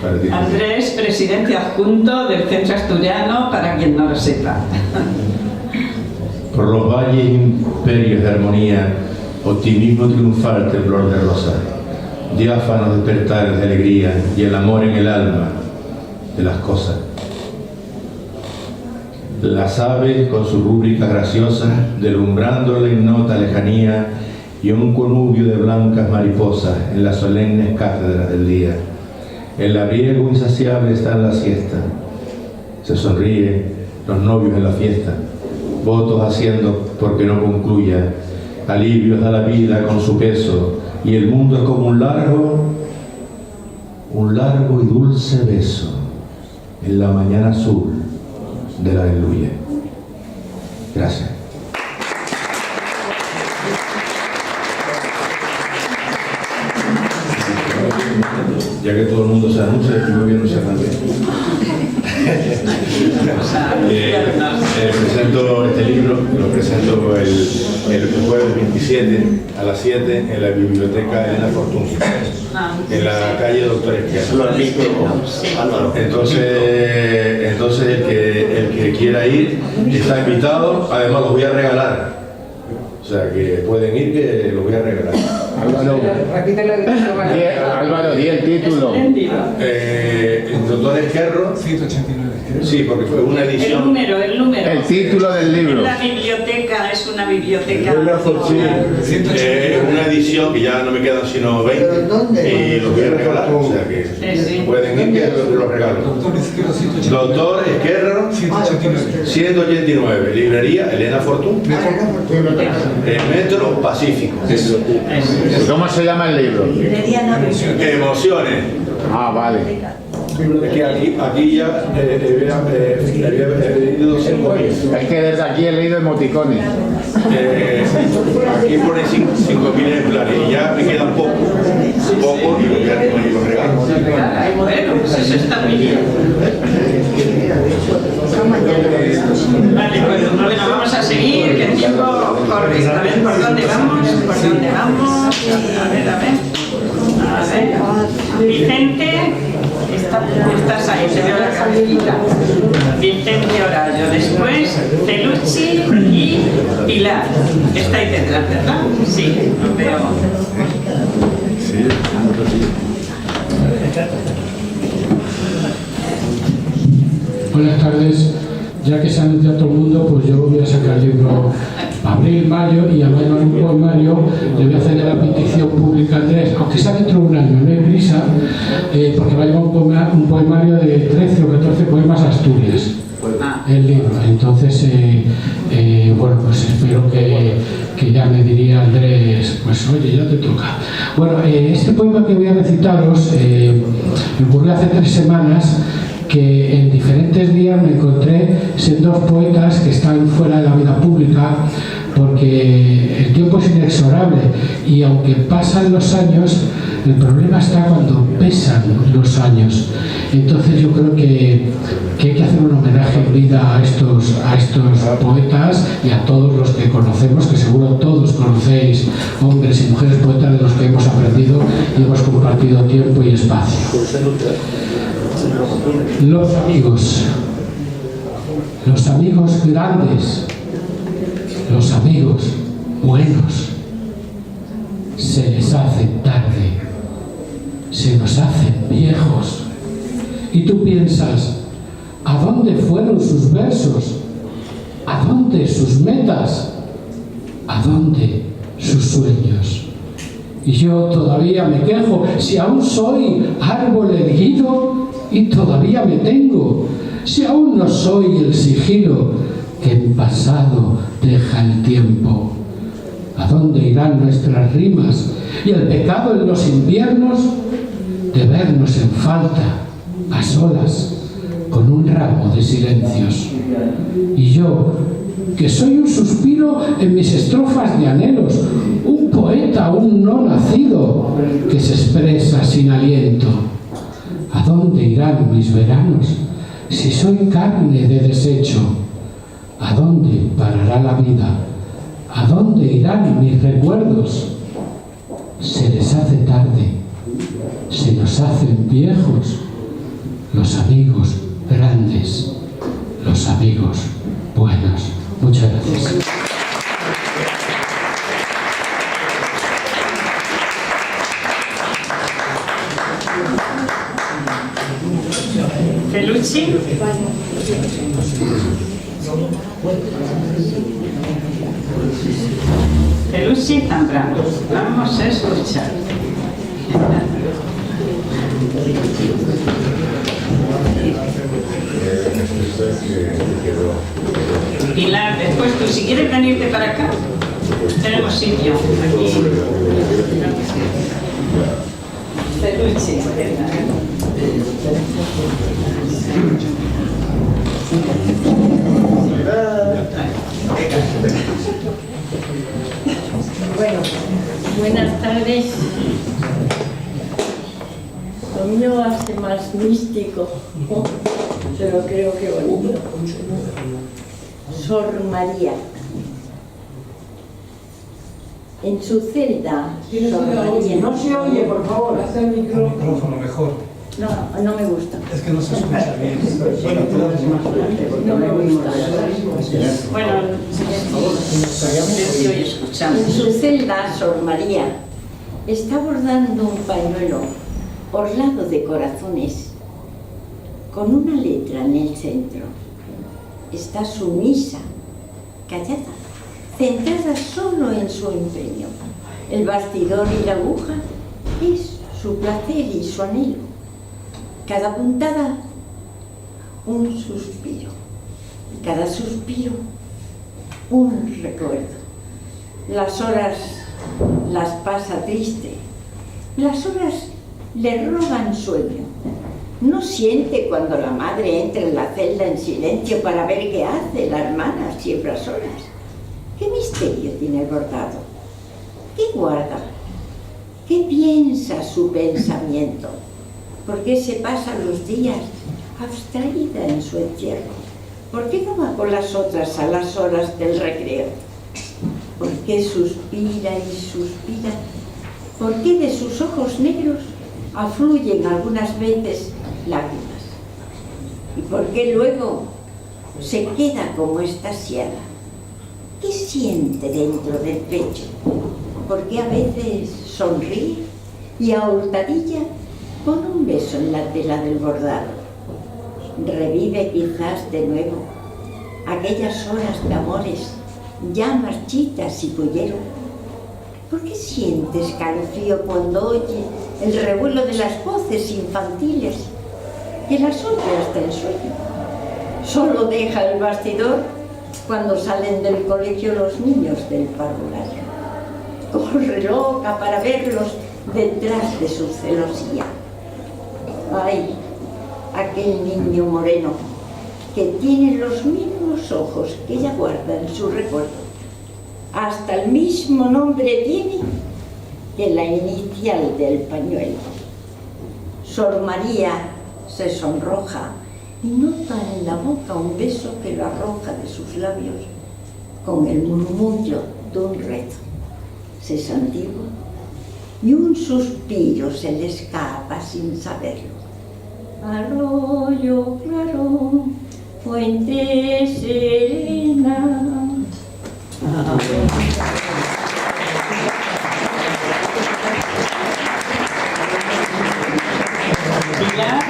para ti. Andrés, presidente adjunto del Centro Asturiano, para quien no lo sepa. Por los valles imperios de armonía, optimismo triunfal, temblor de rosa, diáfanos despertares de alegría y el amor en el alma de las cosas. Las aves con sus rúbricas graciosas, deslumbrando la ignota lejanía y un connubio de blancas mariposas en las solemnes cátedras del día. El labriego insaciable está en la siesta. Se sonríe los novios en la fiesta, votos haciendo porque no concluya, alivios da la vida con su peso y el mundo es como un largo un largo y dulce beso en la mañana azul de la aleluya. Gracias. Ya que todo el mundo se anuncia, yo me voy a anunciar también. Presento este libro, lo presento el jueves 27 a las 7 en la biblioteca Elena Fortún, en la calle Doctor Esquerra. Entonces el que quiera ir está invitado, además los voy a regalar. O sea que pueden ir, que los voy a regalar. Álvaro, di el título. El Doctor Esquerro. 189. Sí, porque fue una edición. El número. El título del libro. La biblioteca es una biblioteca. Una edición que ya no me quedan sino 20 y los voy a regalar. O sea que pueden ir, que los regalo. Doctor Esquerro 189. Librería Elena Fortún. Metro Pacífico. ¿Cómo se llama el libro? Emociones. Ah, vale. Es que aquí ya había leído 5.000. Es que desde aquí he leído emoticones. Aquí pone 5.000 ejemplares y ya me quedan pocos y los regalo. Bueno, pues eso está muy bien. Vale, bueno, vamos a seguir, que el tiempo corre. A ver, ¿por dónde vamos? A ver. Vicente, estás ahí, te veo la cabecita. Vicente Horayo, después Felucci y Pilar. Estáis detrás, ¿verdad? Sí, lo veo. Buenas tardes. Ya que se ha anunciado todo el mundo, pues yo voy a sacar el libro abril, mayo, y además de un poemario le voy a hacer la petición pública a Andrés, aunque sea dentro de un año, no hay prisa, porque va a llevar un poemario de 13 o 14 poemas a Asturias, el libro. Entonces, bueno, pues espero que ya me diría Andrés, pues oye, ya te toca. Bueno, este poema que voy a recitaros me ocurrió hace 3 semanas, que en diferentes días me encontré en 2 poetas que están fuera de la vida pública, porque el tiempo es inexorable y aunque pasan los años, el problema está cuando pesan los años. Entonces yo creo que hay que hacer un homenaje en vida a estos poetas y a todos los que conocemos, que seguro todos conocéis hombres y mujeres poetas de los que hemos aprendido y hemos compartido tiempo y espacio. Los amigos grandes, los amigos buenos, se les hace tarde, se nos hacen viejos. Y tú piensas, ¿a dónde fueron sus versos? ¿A dónde sus metas? ¿A dónde sus sueños? Y yo todavía me quejo, si aún soy árbol erguido y todavía me tengo, si aún no soy el sigilo que en pasado deja el tiempo. ¿A dónde irán nuestras rimas y el pecado en los inviernos de vernos en falta, a solas, con un ramo de silencios? Y yo, que soy un suspiro en mis estrofas de anhelos, un poeta aún no nacido que se expresa sin aliento. ¿A dónde irán mis veranos si soy carne de desecho? ¿A dónde parará la vida? ¿A dónde irán mis recuerdos? Se les hace tarde, se nos hacen viejos los amigos grandes, los amigos buenos. Muchas gracias. Felucci. Felucci Zambrano. Vamos a escuchar. Pilar, después tú, si quieres venirte para acá, tenemos sitio aquí. Peluche. Bueno, buenas tardes. Lo mío hace más místico, pero creo que bonito. Sor María. En su celda, Sor María. No se oye, por favor. Hace el micrófono mejor. No me gusta. Es que no se escucha bien. Bueno, No me gusta. Bueno, silencio y escuchamos. En su celda, Sor María está bordando un pañuelo orlado de corazones con una letra en el centro. Está sumisa, callada, centrada solo en su empeño. El bastidor y la aguja es su placer y su anhelo. Cada puntada, un suspiro. Cada suspiro, un recuerdo. Las horas las pasa triste. Las horas le roban sueño. No siente cuando la madre entra en la celda en silencio para ver qué hace la hermana siempre a solas. ¿Qué misterio tiene el bordado? ¿Qué guarda? ¿Qué piensa su pensamiento? ¿Por qué se pasa los días abstraída en su encierro? ¿Por qué no va con las otras a las horas del recreo? ¿Por qué suspira y suspira? ¿Por qué de sus ojos negros afluyen algunas veces lágrimas? ¿Y por qué luego se queda como estasiada? ¿Qué siente dentro del pecho? ¿Por qué a veces sonríe y a hurtadilla pone un beso en la tela del bordado? Revive quizás de nuevo aquellas horas de amores ya marchitas y pullero. ¿Por qué siente escalofrío cuando oye el revuelo de las voces infantiles que las oye hasta el sueño? Solo deja el bastidor cuando salen del colegio los niños del parvulario. Corre loca para verlos detrás de su celosía. ¡Ay! Aquel niño moreno que tiene los mismos ojos que ella guarda en su recuerdo. Hasta el mismo nombre tiene que la inicial del pañuelo. Sor María se sonroja y nota en la boca un beso que lo arroja de sus labios con el murmullo de un rezo. Se santigua y un suspiro se le escapa sin saberlo. Arroyo claro, fuente serena. Pilar.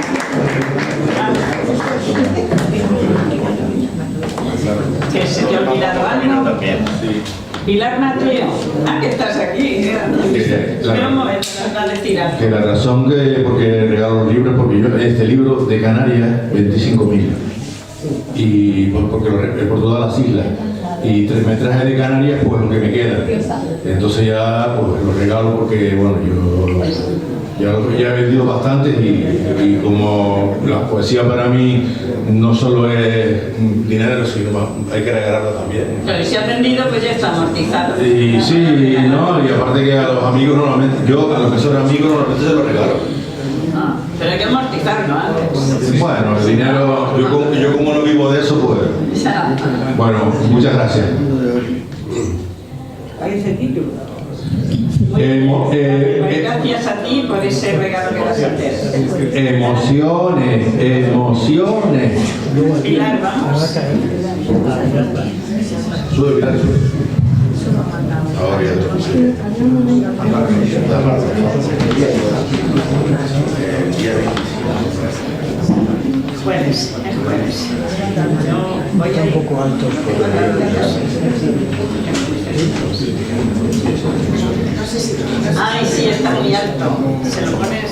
Que se te ha olvidado algo. Pilar Mateo, que estás aquí. Espera un momento, vas a decir algo. Que la razón porque regalo los libros, porque yo este libro de Canarias, 25.000. Y porque por todas las islas. Y 3 metrajes de Canarias, pues lo que me queda. Entonces ya pues lo regalo porque, bueno, yo ya he vendido bastantes y como la poesía para mí no solo es dinero, sino hay que regalarla también. Pero si has vendido, pues ya está amortizado. Y sí, no, y aparte que a los amigos normalmente, yo a los que son amigos normalmente se los regalo. Ah, pero hay que amortizarlo antes. Bueno, el dinero, yo como no vivo de eso, pues... Bueno, muchas gracias. Parece título. Gracias a ti por ese regalo que vas a hacer. Emociones. Pilar, vamos. Sube, Pilar, sube. Ahora ya Jueves, es jueves. Yo voy a ir. Un poco alto. Ay, sí, está muy alto. Se lo pones.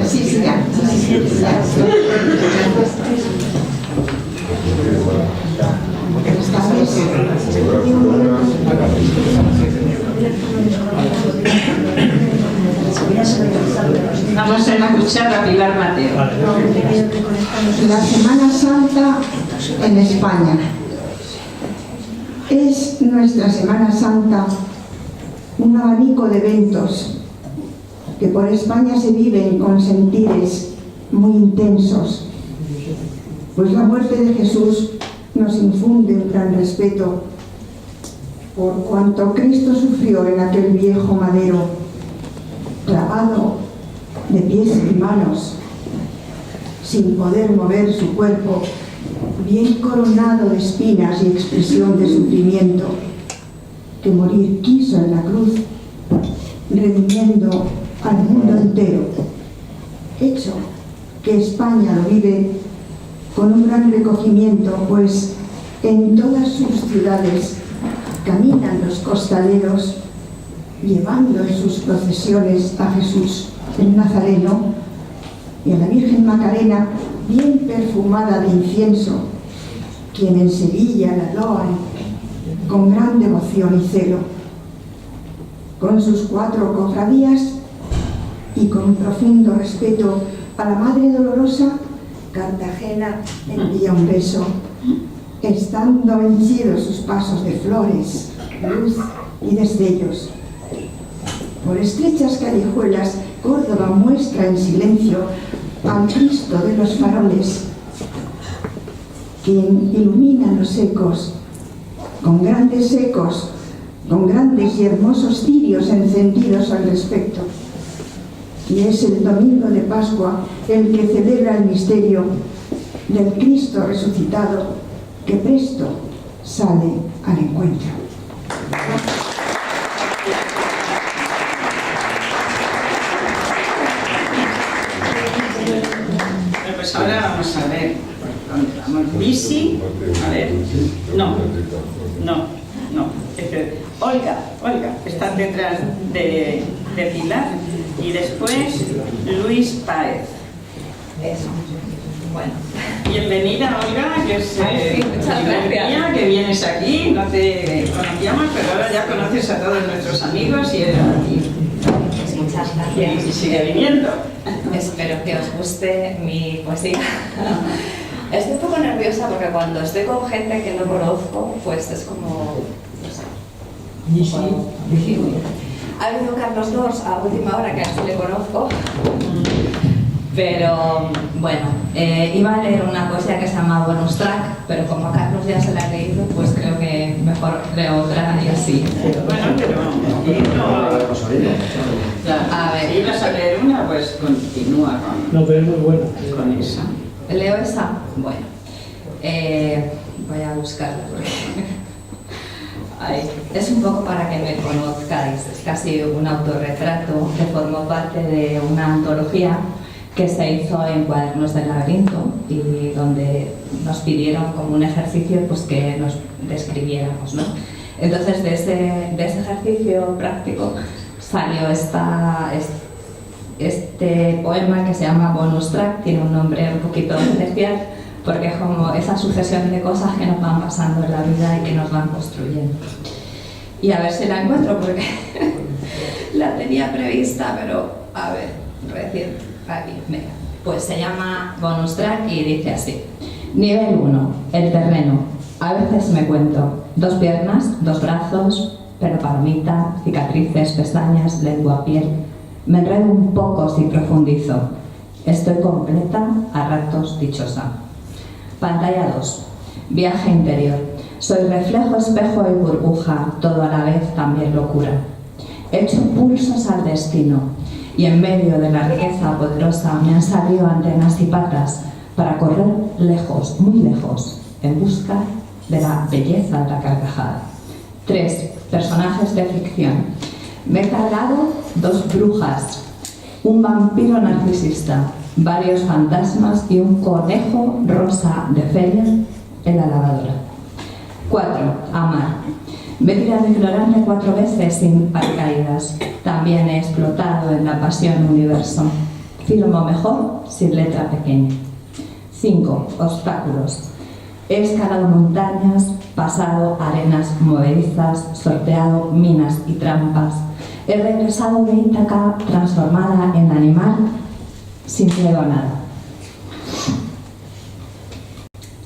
Sí, sí, ya. Sí, sí, ya. escuchar a Pilar Mateo. La Semana Santa en España. Es nuestra Semana Santa un abanico de eventos que por España se viven con sentires muy intensos, pues la muerte de Jesús nos infunde un gran respeto por cuanto Cristo sufrió en aquel viejo madero, clavado de pies y manos, sin poder mover su cuerpo, bien coronado de espinas y expresión de sufrimiento, que morir quiso en la cruz, redimiendo al mundo entero, hecho que España lo vive con un gran recogimiento, pues en todas sus ciudades caminan los costaleros llevando en sus procesiones a Jesús el Nazareno y a la Virgen Macarena bien perfumada de incienso, quien en Sevilla la loan con gran devoción y celo. Con sus 4 cofradías y con profundo respeto a la Madre Dolorosa, Cartagena envía un beso, estando henchidos sus pasos de flores, luz y destellos. Por estrechas callejuelas, Córdoba muestra en silencio al Cristo de los faroles, quien ilumina los ecos, con grandes y hermosos cirios encendidos al respecto. Y es el domingo de Pascua el que celebra el misterio del Cristo resucitado, que presto sale al encuentro. Pues ahora vamos a ver. Vamos, Bici. A ver. No. Olga, está detrás de Pilar. Y después Luis Páez. Eso. Bueno. Bienvenida, Olga, que es muchas gracias. que vienes aquí. No te conocíamos, pero ahora ya conoces a todos nuestros amigos y eres aquí. Pues muchas gracias. Y sigue viniendo. Espero que os guste mi poesía. Estoy un poco nerviosa porque cuando estoy con gente que no conozco, pues es como... no sé. Ha venido Carlos Dors a última hora, que a este le conozco. Pero bueno, iba a leer una poesía que se llama Bonus Track, pero como a Carlos ya se la ha leído, pues creo que mejor leo otra y así. Bueno, a ver, si ibas a leer una, pues continúa con... No, pero es muy buena. Con esa. ¿Leo esa? Bueno. Voy a buscarla porque... es un poco para que me conozcáis. Es casi un autorretrato que formó parte de una antología que se hizo en Cuadernos del Laberinto y donde nos pidieron como un ejercicio pues que nos describiéramos, ¿no? Entonces de ese ejercicio práctico salió este poema que se llama Bonus Track. Tiene un nombre un poquito especial porque es como esa sucesión de cosas que nos van pasando en la vida y que nos van construyendo. Y a ver si la encuentro porque la tenía prevista, pero a ver, recién aquí, venga. Pues se llama Bonus Track y dice así. Nivel 1, el terreno. A veces me cuento 2 piernas, 2 brazos, pelo palomita, cicatrices, pestañas, lengua, piel. Me enredo un poco si profundizo. Estoy completa, a ratos dichosa. Pantalla 2. Viaje interior. Soy reflejo, espejo y burbuja, todo a la vez también locura. Echo pulsos al destino y en medio de la riqueza poderosa me han salido antenas y patas para correr lejos, muy lejos, en busca de la belleza de la carcajada. 3. Personajes de ficción. Me he cargado 2 brujas, un vampiro narcisista, varios fantasmas y un conejo rosa de feria en la lavadora. 4. Amar. Me he tirado ignorante 4 veces sin paracaídas. También he explotado en la pasión universo. Firmo mejor sin letra pequeña. 5. Obstáculos. He escalado montañas, pasado arenas movedizas, sorteado minas y trampas. He regresado de Ítaca transformada en animal sin miedo a nada.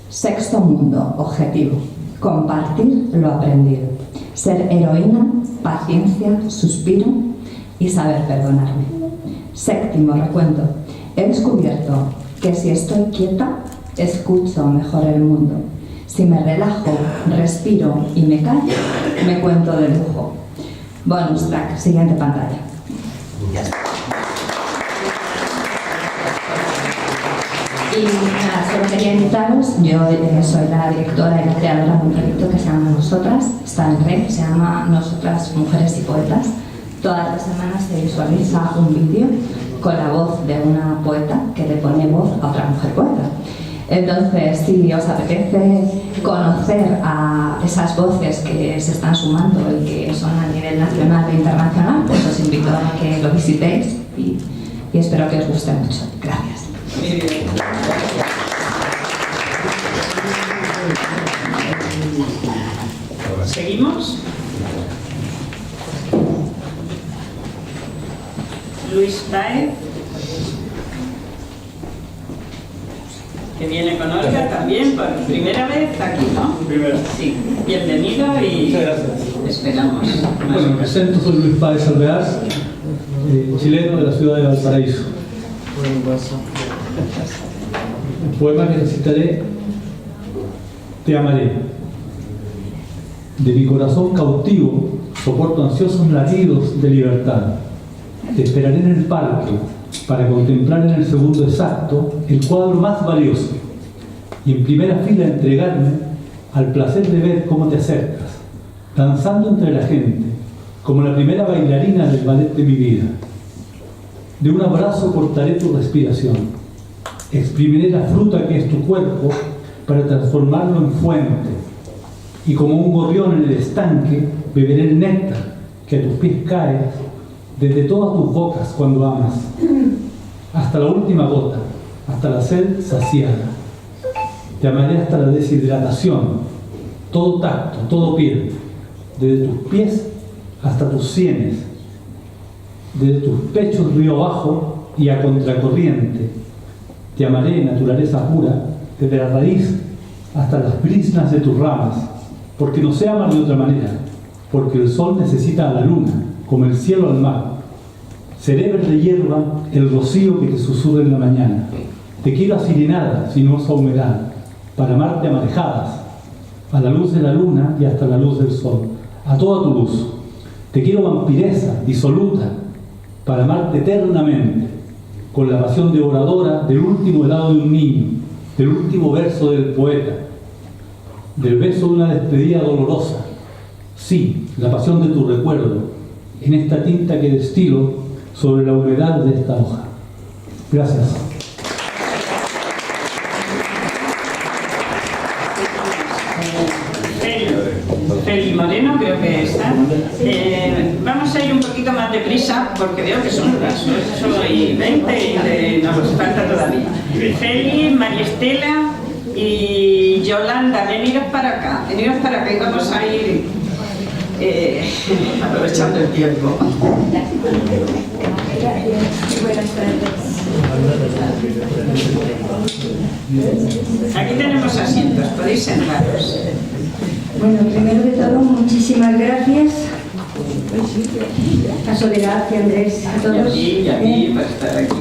Sexto mundo, objetivo: compartir lo aprendido, ser heroína, paciencia, suspiro y saber perdonarme. Séptimo recuento: he descubierto que si estoy quieta, escucho mejor el mundo. Si me relajo, respiro y me callo, me cuento de lujo. Bonus track, siguiente pantalla. Y nada, solo quería invitaros, yo soy la directora y la creadora de un proyecto que se llama Nosotras, está en red, se llama Nosotras, Mujeres y Poetas. Todas las semanas se visualiza un vídeo con la voz de una poeta que le pone voz a otra mujer poeta. Entonces, si os apetece conocer a esas voces que se están sumando y que son a nivel nacional e internacional, pues os invito a que lo visitéis y espero que os guste mucho. Gracias. ¿Seguimos? Luis Baez, que viene con Olga también por primera vez aquí, ¿no? Primera. Sí, bienvenido y muchas gracias. Esperamos. Bueno, me presento, soy Luis Baez Alvear, chileno de la ciudad de Valparaíso. El poema que recitaré: Te amaré. De mi corazón cautivo soporto ansiosos latidos de libertad. Te esperaré en el parque para contemplar en el segundo exacto el cuadro más valioso y en primera fila entregarme al placer de ver cómo te acercas, danzando entre la gente, como la primera bailarina del ballet de mi vida. De un abrazo cortaré tu respiración, exprimiré la fruta que es tu cuerpo para transformarlo en fuente, y como un gorrión en el estanque beberé el néctar que a tus pies cae desde todas tus bocas cuando amas, hasta la última gota, hasta la sed saciada. Te amaré hasta la deshidratación, todo tacto, todo piel, desde tus pies hasta tus sienes, desde tus pechos río abajo y a contracorriente. Te amaré, naturaleza pura, desde la raíz hasta las brisnas de tus ramas, porque no sé amar de otra manera, porque el sol necesita a la luna, como el cielo al mar. Seré verde hierba, el rocío que te susurra en la mañana. Te quiero asirenada, sinuosa humedad, para amarte a marejadas, a la luz de la luna y hasta la luz del sol, a toda tu luz. Te quiero vampiresa, disoluta, para amarte eternamente, con la pasión devoradora del último helado de un niño, del último verso del poeta, del beso de una despedida dolorosa. Sí, la pasión de tu recuerdo, en esta tinta que destilo sobre la humedad de esta hoja. Gracias. Feli Moreno, creo que está. Vamos a ir un poquito más deprisa porque veo que son las 8:20 y nos falta todavía. Feli, María Estela y Yolanda, veniros para acá y vamos a ir aprovechando el tiempo. Buenas tardes. Aquí tenemos asientos, podéis sentaros. Bueno, primero de todo, muchísimas gracias a Soledad y a Andrés, a todos. Y a mí por estar aquí.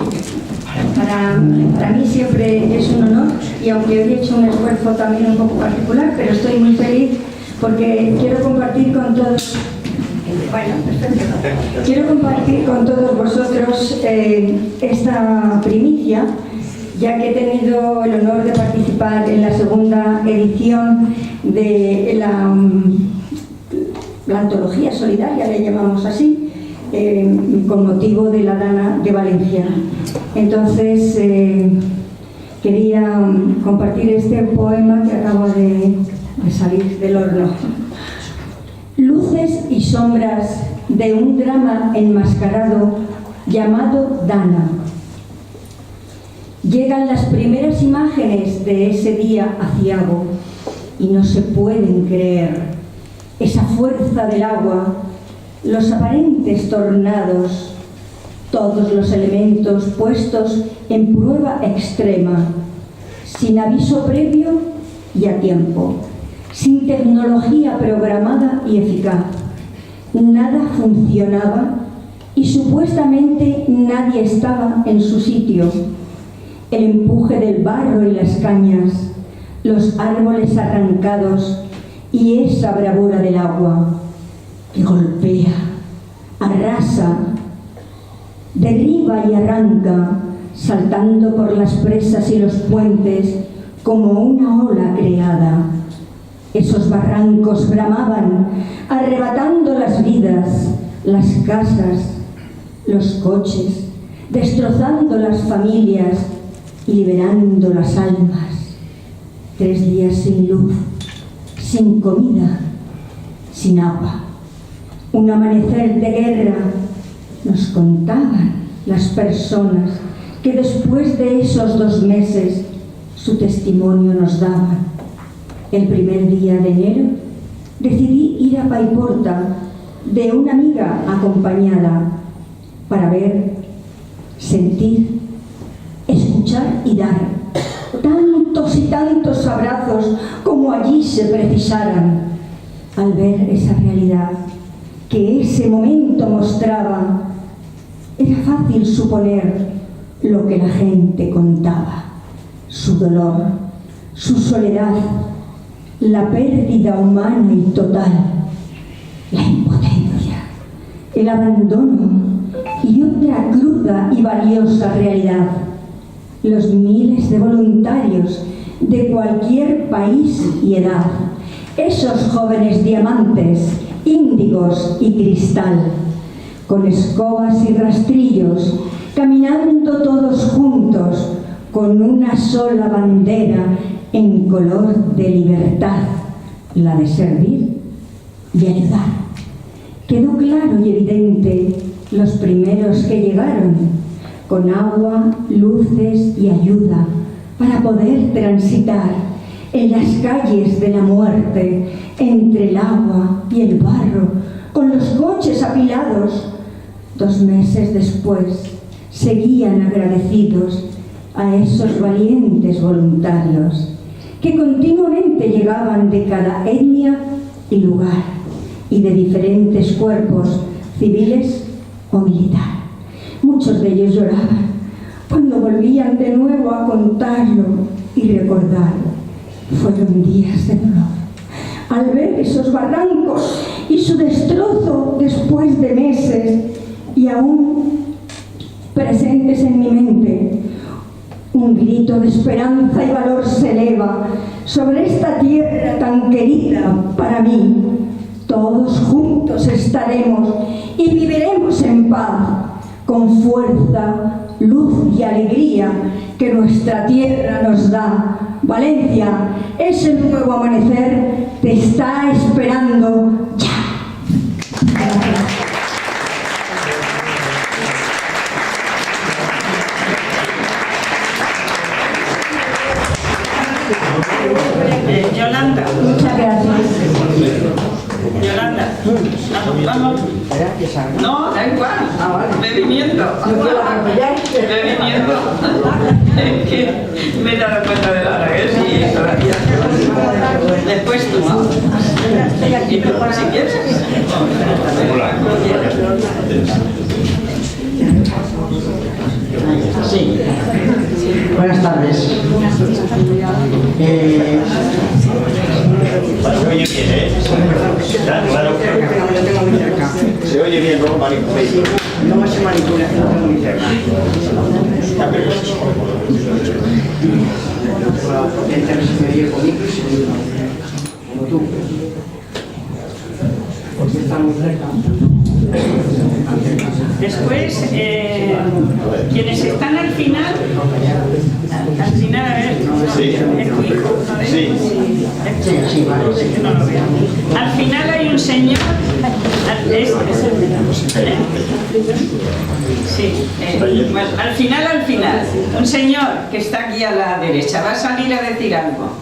Para mí siempre es un honor, y aunque hoy he hecho un esfuerzo también un poco particular, pero estoy muy feliz porque quiero compartir con todos. Bueno, perfecto. Quiero compartir con todos vosotros esta primicia, ya que he tenido el honor de participar en la segunda edición de la antología solidaria, le llamamos así, con motivo de la Dana de Valencia. Entonces, quería compartir este poema que acaba de salir del horno. Luces y sombras de un drama enmascarado llamado Dana. Llegan las primeras imágenes de ese día aciago y no se pueden creer. Esa fuerza del agua, los aparentes tornados, todos los elementos puestos en prueba extrema, sin aviso previo y a tiempo, sin tecnología programada y eficaz. Nada funcionaba y supuestamente nadie estaba en su sitio. El empuje del barro y las cañas, los árboles arrancados y esa bravura del agua que golpea, arrasa, derriba y arranca, saltando por las presas y los puentes como una ola creada. Esos barrancos bramaban, arrebatando las vidas, las casas, los coches, destrozando las familias y liberando las almas. 3 días sin luz, sin comida, sin agua. Un amanecer de guerra, nos contaban las personas que después de esos 2 meses su testimonio nos daban. El primer día de enero decidí ir a Paiporta de una amiga acompañada para ver, sentir, escuchar y dar tantos y tantos abrazos como allí se precisaran. Al ver esa realidad que ese momento mostraba, era fácil suponer lo que la gente contaba: su dolor, su soledad, la pérdida humana y total, la impotencia, el abandono y otra cruda y valiosa realidad: los miles de voluntarios de cualquier país y edad, esos jóvenes diamantes, índigos y cristal, con escobas y rastrillos, caminando todos juntos con una sola bandera en color de libertad, la de servir y ayudar. Quedó claro y evidente los primeros que llegaron, con agua, luces y ayuda, para poder transitar en las calles de la muerte, entre el agua y el barro, con los coches apilados. 2 meses después, seguían agradecidos a esos valientes voluntarios que continuamente llegaban de cada etnia y lugar y de diferentes cuerpos civiles o militar. Muchos de ellos lloraban cuando volvían de nuevo a contarlo y recordarlo. Fueron días de dolor al ver esos barrancos y su destrozo después de meses, y aún presentes en mi mente. Un grito de esperanza y valor se eleva sobre esta tierra tan querida para mí. Todos juntos estaremos y viviremos en paz, con fuerza, luz y alegría que nuestra tierra nos da. Valencia, ese nuevo amanecer te está esperando ya. Yolanda. Muchas gracias. Yolanda. Vamos. No, da igual. Ve viniendo. Ve viniendo. Es que me he dado cuenta de la hora que sí, todavía. Después tú. Y tú, si quieres. Sí. Buenas tardes. Se oye bien, ¿eh? Está claro. Se oye bien, no manipula. No se manipula, no tengo muy cerca. Entonces se me oye bonito y se oye como tú. Porque está muy cerca. Después, quienes están al final, a ver, Sí. es tu hijo, ¿no? Sí. Sí, vale. Yo no lo veo. Al final hay un señor, bueno, al final, un señor que está aquí a la derecha, va a salir a decir algo.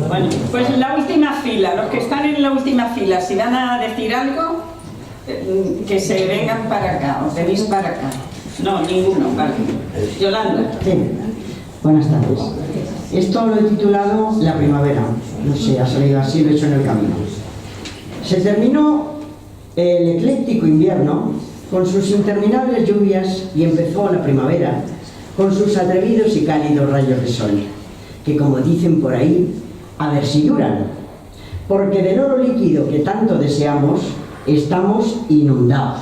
Bueno, pues la última fila, los que están en la última fila, si van a decir algo, que se vengan para acá, o venís para acá. No, ninguno, vale. Yolanda. Sí. Buenas tardes. Esto lo he titulado La primavera. No sé, ha salido así, lo he hecho en el camino. Se terminó el ecléctico invierno con sus interminables lluvias y empezó la primavera con sus atrevidos y cálidos rayos de sol, que como dicen por ahí, a ver si duran, porque del oro líquido que tanto deseamos, estamos inundados.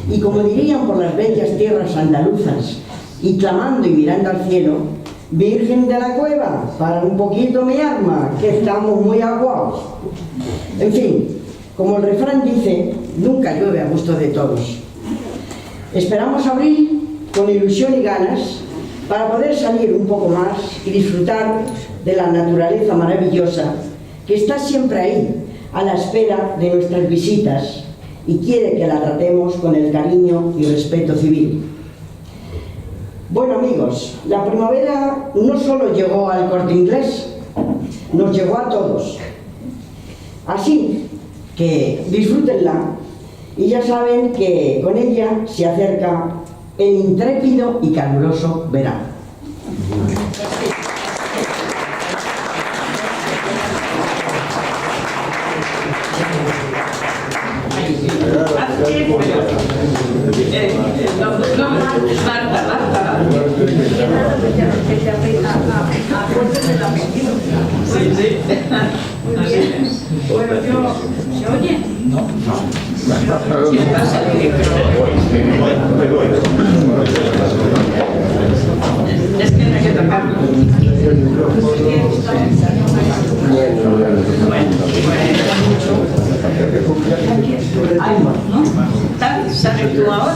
Y como dirían por las bellas tierras andaluzas, y clamando y mirando al cielo, Virgen de la Cueva, para un poquito mi arma, que estamos muy aguados. En fin, como el refrán dice, nunca llueve a gusto de todos. Esperamos abril con ilusión y ganas para poder salir un poco más y disfrutar de la naturaleza maravillosa que está siempre ahí, a la espera de nuestras visitas, y quiere que la tratemos con el cariño y respeto civil. Bueno amigos, la primavera no solo llegó al Corte Inglés, nos llegó a todos. Así que disfrútenla y ya saben que con ella se acerca el intrépido y caluroso verano. Bueno, ¿se oye? No. Es que no hay que tocarlo. ¿Sabes tú ahora?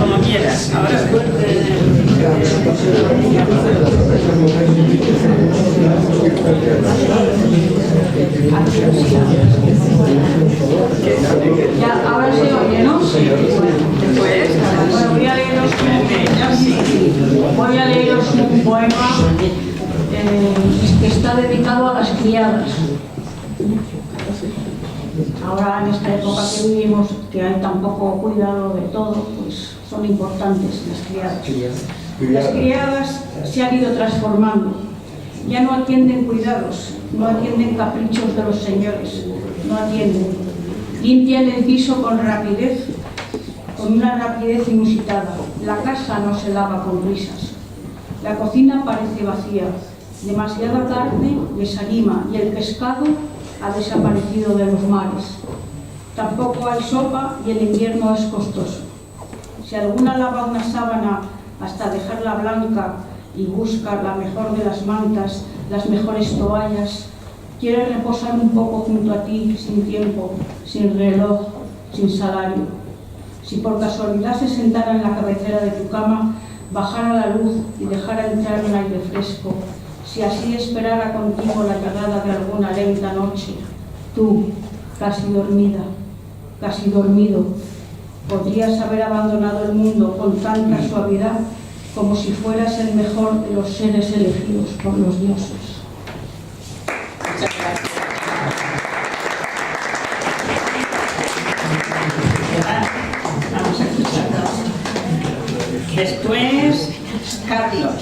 Como quieras. Ahora Ya, ahora se oye, ¿no? Sí. Pues, bueno, voy a leeros un poema que está dedicado a las criadas. Ahora en esta época que vivimos, que hay tan poco cuidado de todo, pues son importantes las criadas. Las criadas se han ido transformando, ya no atienden cuidados, no atienden caprichos de los señores, no atienden. Limpian el piso con rapidez, con una rapidez inusitada. La casa no se lava con risas. La cocina parece vacía. Demasiada carne desanima y el pescado ha desaparecido de los mares. Tampoco hay sopa y el invierno es costoso. Si alguna lava una sábana hasta dejarla blanca y busca la mejor de las mantas, las mejores toallas, quiere reposar un poco junto a ti, sin tiempo, sin reloj, sin salario. Si por casualidad se sentara en la cabecera de tu cama, bajara la luz y dejara entrar un aire fresco, si así esperara contigo la llegada de alguna lenta noche, tú, casi dormida, casi dormido, podrías haber abandonado el mundo con tanta suavidad como si fueras el mejor de los seres elegidos por los dioses. muchas gracias. Vamos a escuchar. Después, Carlos,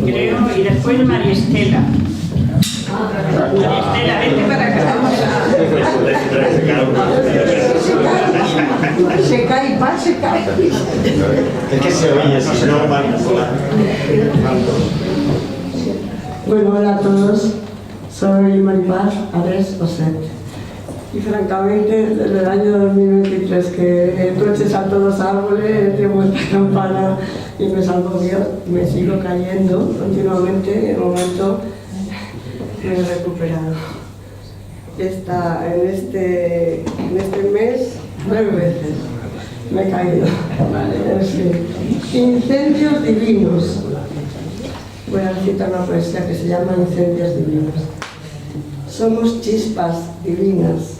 creo, y después María Estela. María Estela, vete para acá. Se cae, va, se cae. Es que se oye, si no van a volar. Bueno, hola a todos. Soy Maripaz Ares Oset. Y francamente, desde el año 2023 que entonces a todos los árboles, he vuelto a campana y me salvo Dios, me sigo cayendo continuamente. En el momento me he recuperado. En este mes 9 veces me he caído. Sí. Incendios divinos. Voy a citar una poesía que se llama Incendios divinos. Somos chispas divinas,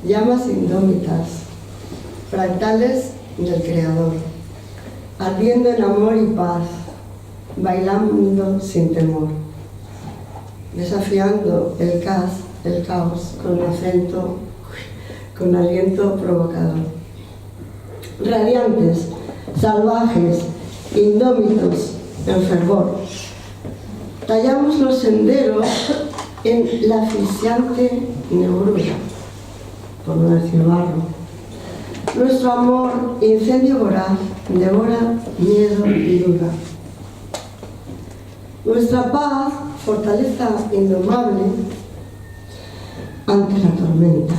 llamas indómitas, fractales del Creador, ardiendo en amor y paz, bailando sin temor. desafiando el caos con aliento provocador. Radiantes, salvajes, indómitos, en fervor. Tallamos los senderos en la asfixiante negrura, por no decir barro. Nuestro amor, incendio voraz, devora miedo y duda. Nuestra paz, fortaleza indomable ante la tormenta.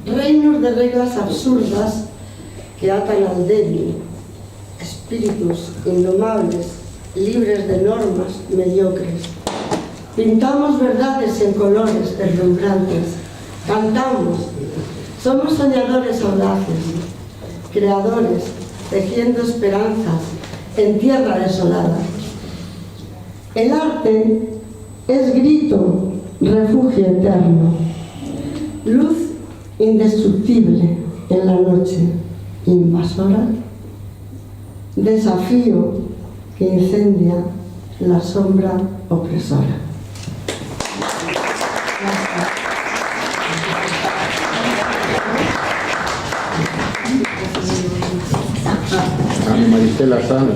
Reinos de reglas absurdas que atan al débil, espíritus indomables, libres de normas mediocres. Pintamos verdades en colores deslumbrantes, cantamos, somos soñadores audaces, creadores, tejiendo esperanzas en tierra desolada. El arte es grito, refugio eterno, luz indestructible en la noche invasora, desafío que incendia la sombra opresora. Ana Maristela Sanz.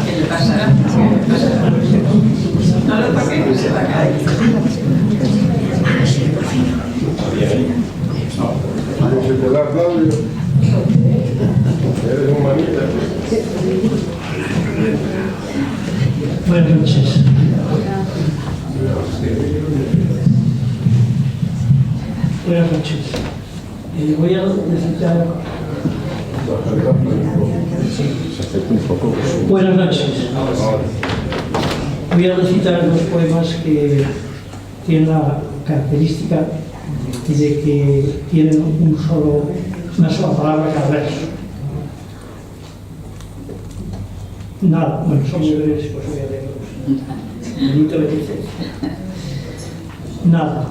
¿Qué le pasará? No lo toques, se va a caer. Se te da Claudio. Eres un manita. Buenas noches. Buenas noches. Voy a necesitar... Buenas noches. Voy a recitar dos poemas que tienen la característica de que tienen una sola palabra cada verso. Nada, bueno, son muy breves, pues voy a leerlos. Benito XVI. Nada,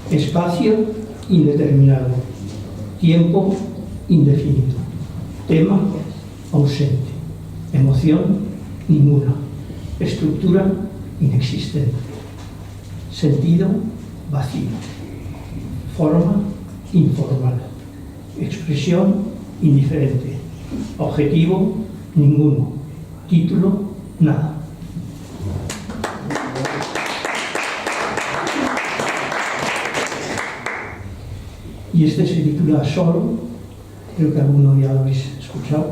espacio indeterminado, tiempo indefinido, tema ausente, emoción ninguna, estructura inexistente, sentido vacío, forma informal, expresión indiferente, objetivo ninguno, título nada. Y este se titula Solo, creo que alguno ya lo habéis escuchado.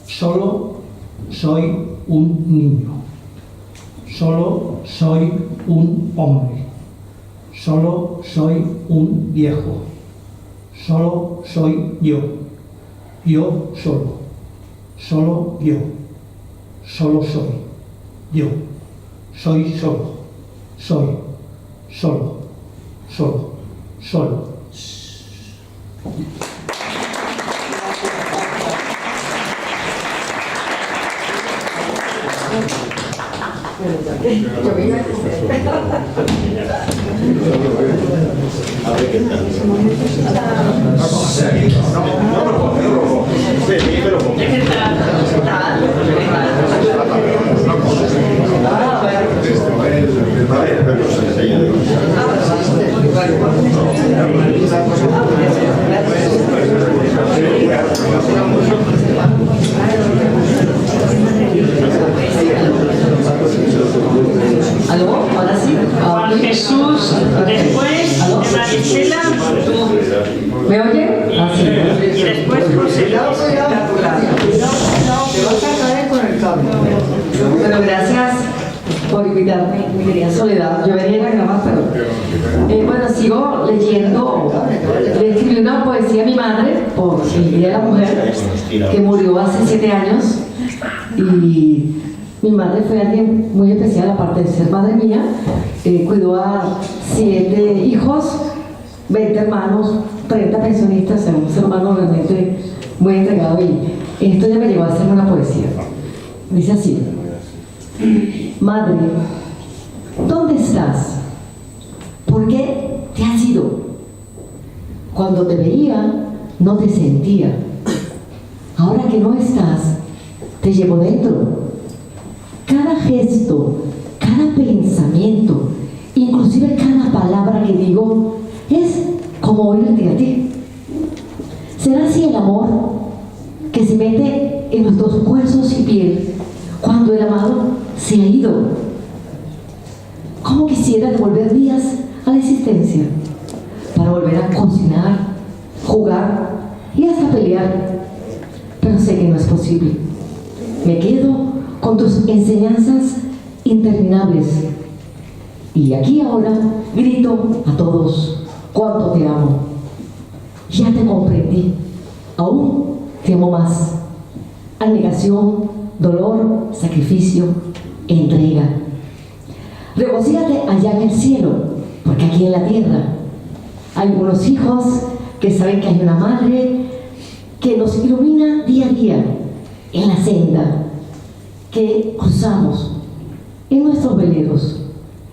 Solo soy un niño, solo soy un hombre, solo soy un viejo, solo soy yo solo yo, solo soy, yo, soy solo, soy, solo, solo. ¿Aló? ¿Ahora sí? Juan Jesús, después de Maricela, tú. ¿Me oye? Sí. Y después José Luis. Te vas a caer con el cable. Bueno, gracias por invitarme, mi querida Soledad. Yo venía a grabar, pero... bueno, sigo leyendo. Le escribí una poesía a mi madre por el Día de la Mujer, que murió hace 7 años. Y mi madre fue alguien muy especial, aparte de ser madre mía. Cuidó a 7 hijos, 20 hermanos, 30 pensionistas, un ser humano realmente muy entregado. Esto ya me llegó a hacer una poesía. Dice así: madre, ¿dónde estás? ¿Por qué te has ido? Cuando te veía, no te sentía. Ahora que no estás, te llevo dentro. Cada gesto, cada pensamiento, inclusive cada palabra que digo, es como oírte a ti. ¿Será así el amor que se mete en nuestros huesos y piel cuando el amado se ha ido? ¿Cómo quisiera devolver días a la existencia para volver a cocinar, jugar y hasta pelear? Pero sé que no es posible. Me quedo con tus enseñanzas interminables y aquí ahora grito a todos cuánto te amo. Ya te comprendí, aún te amo más. Abnegación, dolor, sacrificio, entrega. Regocíjate allá en el cielo, porque aquí en la tierra hay unos hijos que saben que hay una madre que nos ilumina día a día en la senda que cruzamos en nuestros veleros,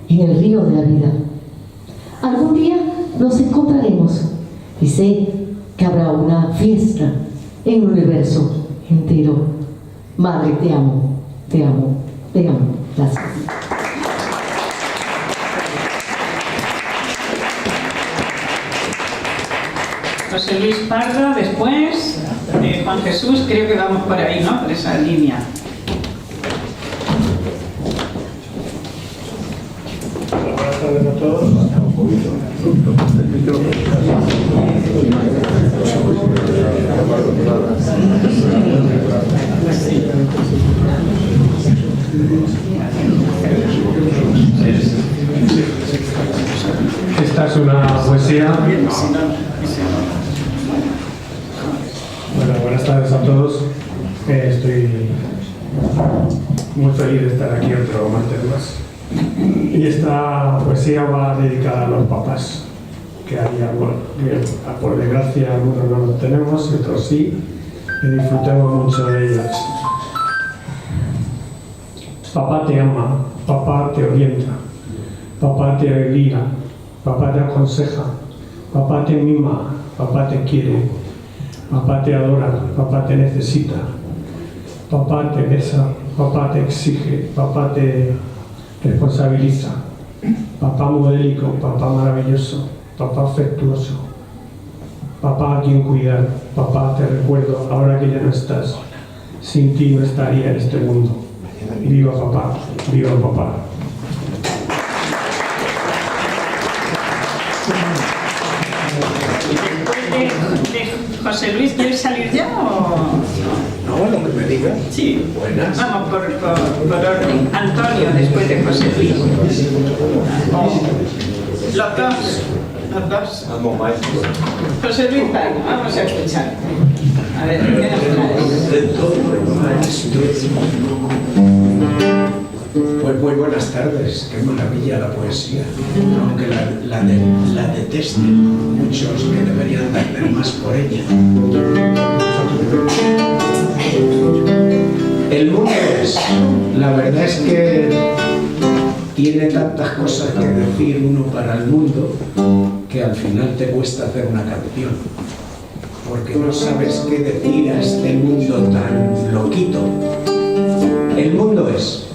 en el río de la vida. Algún día nos encontraremos y sé que habrá una fiesta en el universo entero. Madre, te amo, te amo, te amo. Gracias. José Luis Pardo, después Juan Jesús, creo que vamos por ahí, ¿no? Por esa línea. Buenas tardes a todos. Esta es una poesía. Bueno, buenas tardes a todos. Estoy muy feliz de estar aquí otro martes más. Y esta poesía va dedicada a los papás, que hay algunos, por desgracia algunos no los tenemos, otros sí, y disfrutemos mucho de ellos. Papá te ama, papá te orienta, papá te guía, papá te aconseja, papá te mima, papá te quiere, papá te adora, papá te necesita, papá te besa, papá te exige, papá te responsabiliza, papá modélico, papá maravilloso, papá afectuoso, papá a quien cuidar, papá te recuerdo ahora que ya no estás, sin ti no estaría en este mundo. Viva papá, viva papá. José Luis, ¿quieres salir ya o...? No, lo que me digas. Sí. Buenas. Vamos por orden. Antonio, después de José Luis. Los dos. Los dos. Vamos, maestro. José Luis, vamos a escuchar. A ver, ¿qué nos traes? Pues muy buenas tardes, qué maravilla la poesía, aunque la detesten muchos que deberían hacer más por ella. El mundo la verdad es que tiene tantas cosas que decir uno para el mundo que al final te cuesta hacer una canción, porque no sabes qué decir a este mundo tan loquito. El mundo es...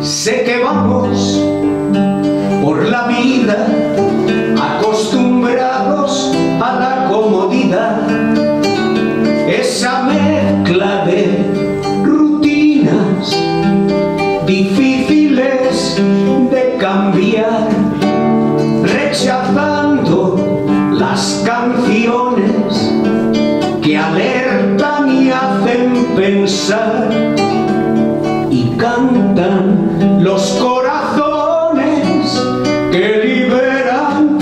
Sé que vamos por la vida acostumbrados a la comodidad, esa mezcla de rutinas difíciles de cambiar, rechazando las canciones que alertan y hacen pensar, y cantan los corazones que liberan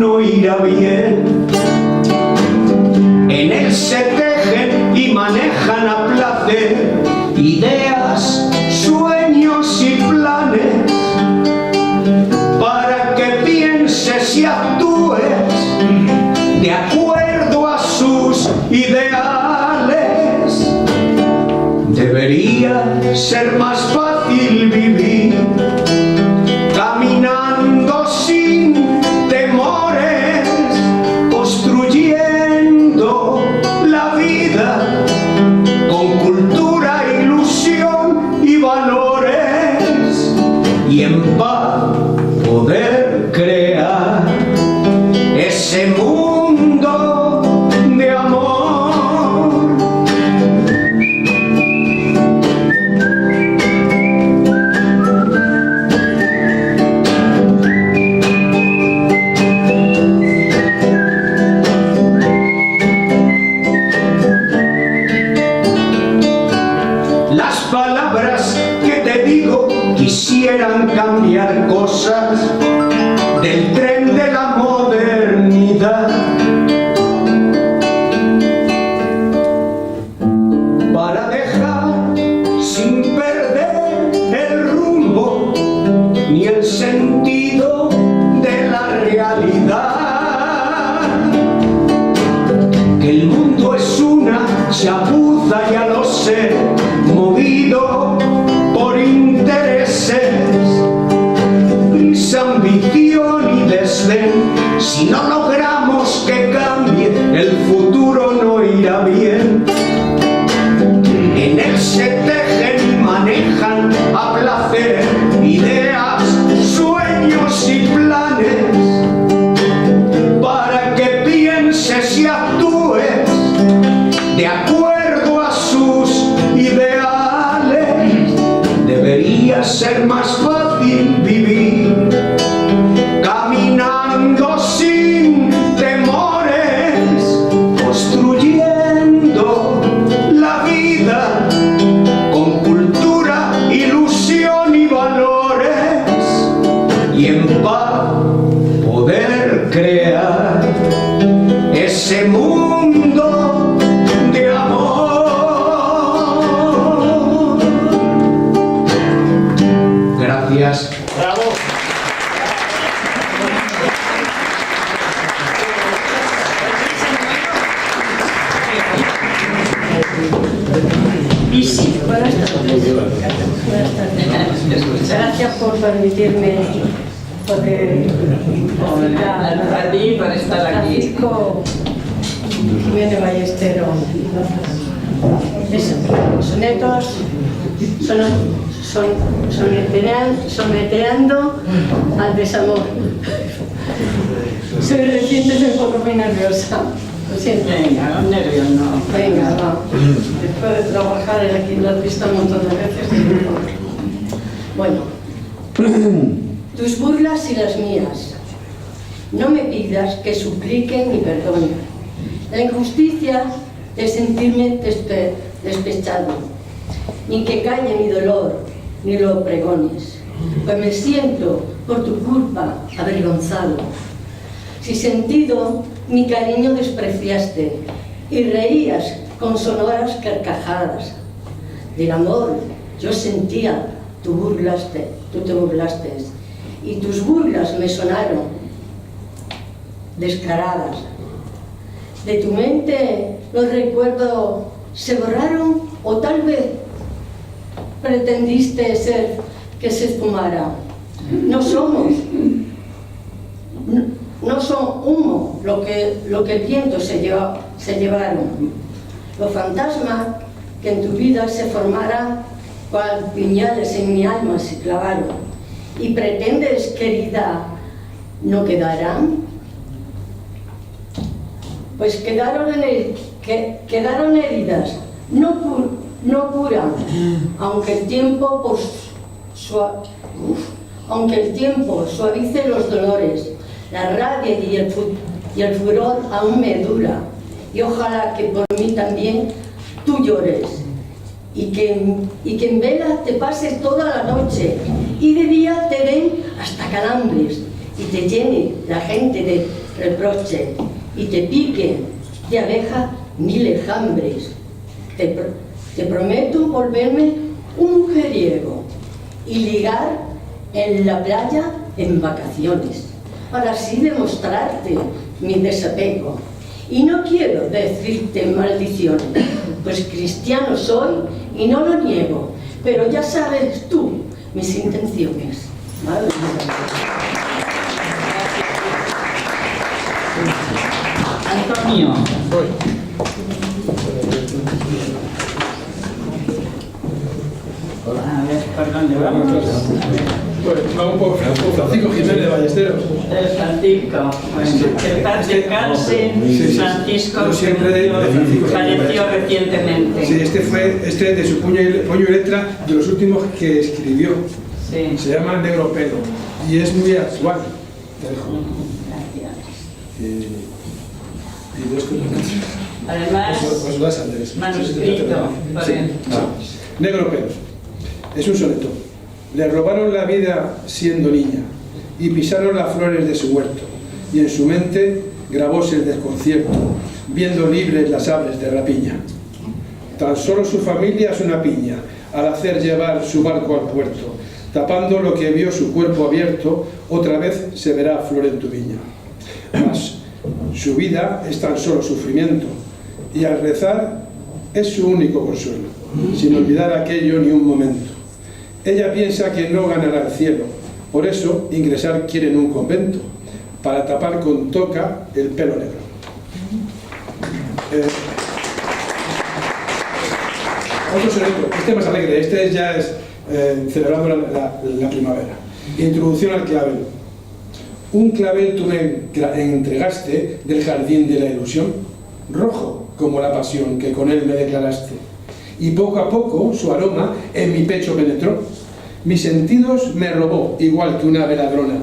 no irá bien. En él se tejen y manejan a placer ideas, sueños y planes, para que pienses y actúes de acuerdo a sus ideales. Debería ser más fácil vivir caminando sin temores, construyendo la vida con cultura, ilusión y valores, y en paz poder crear ese mundo de amor. Las palabras que te digo quisieran cambiar cosas del tren de la modernidad, para dejar sin perder el rumbo ni el sentido de la realidad. Que el mundo es una chapuza, ya lo sé, movido por intereses, prisa, ambición y desdén. Si no logramos que cambie, el futuro no irá bien. En él se tejen y manejan a placer ideas, sueños y planes, para que pienses y actúes de acuerdo a sus ideales. Debería ser más fácil vivir caminando sin temores, construyendo la vida con cultura, ilusión y valores, y en paz poder crear ese mundo de amor. Gracias. ¡Bravo! Y sí, buenas tardes. Buenas tardes. Gracias por permitirme poder A ti por estar aquí. Francisco Jiménez Ballestero. Sus netos someteando al desamor. Soy reciente, soy un poco muy nerviosa. Lo siento. Venga, los nervios no. Venga, va. Después de trabajar aquí lo has visto un montón de veces. Bueno. Tus burlas y las mías. No me pidas que suplique ni perdone. La injusticia de sentirme despechado. Ni que calle mi dolor, ni lo pregones. Pues me siento por tu culpa avergonzado. Si sentido mi cariño despreciaste y reías con sonoras carcajadas. Del amor yo sentía, tú te burlaste, y tus burlas me sonaron descaradas. De tu mente los recuerdos se borraron, o tal vez pretendiste ser que se esfumara. No son humo lo que el viento se llevaron. Los fantasmas que en tu vida se formaran, cual piñales en mi alma se clavaron. Y pretendes, querida, ¿no quedarán? Pues quedaron heridas, no curan, aunque el tiempo suavice los dolores. La rabia y el furor aún me dura, y ojalá que por mí también tú llores, y que en vela te pases toda la noche, y de día te den hasta calambres, y te llene la gente reproche y te pique de abeja 1000 enjambres. Te prometo volverme un mujeriego y ligar en la playa en vacaciones, para así demostrarte mi desapego. Y no quiero decirte maldiciones, pues cristiano soy y no lo niego, pero ya sabes tú mis intenciones. Madre mía. Antonio, voy. A ver, ¿por dónde vamos? Pues vamos por Francisco Jiménez de Ballesteros. Francisco, bueno, que paz descanse. Francisco, falleció recientemente. Sí, este de su puño y letra, de los últimos que escribió. Sí. Se llama Negro Pelo y es muy actual. Gracias. Y dos Además, manuscrito por él. Negro Pelo. Es un soneto. Le robaron la vida siendo niña y pisaron las flores de su huerto, y en su mente grabóse el desconcierto, viendo libres las aves de rapiña. Tan solo su familia es una piña, al hacer llevar su barco al puerto, tapando lo que vio su cuerpo abierto, otra vez se verá flor en tu viña. Mas su vida es tan solo sufrimiento, y al rezar es su único consuelo, sin olvidar aquello ni un momento. Ella piensa que no ganará el cielo, por eso ingresar quiere en un convento, para tapar con toca el pelo negro. Otro soneto, este más alegre, este ya es celebrando la primavera. Introducción al clavel. Un clavel tú me entregaste del jardín de la ilusión, rojo como la pasión que con él me declaraste. Y poco a poco su aroma en mi pecho penetró. Mis sentidos me robó igual que una ave ladrona.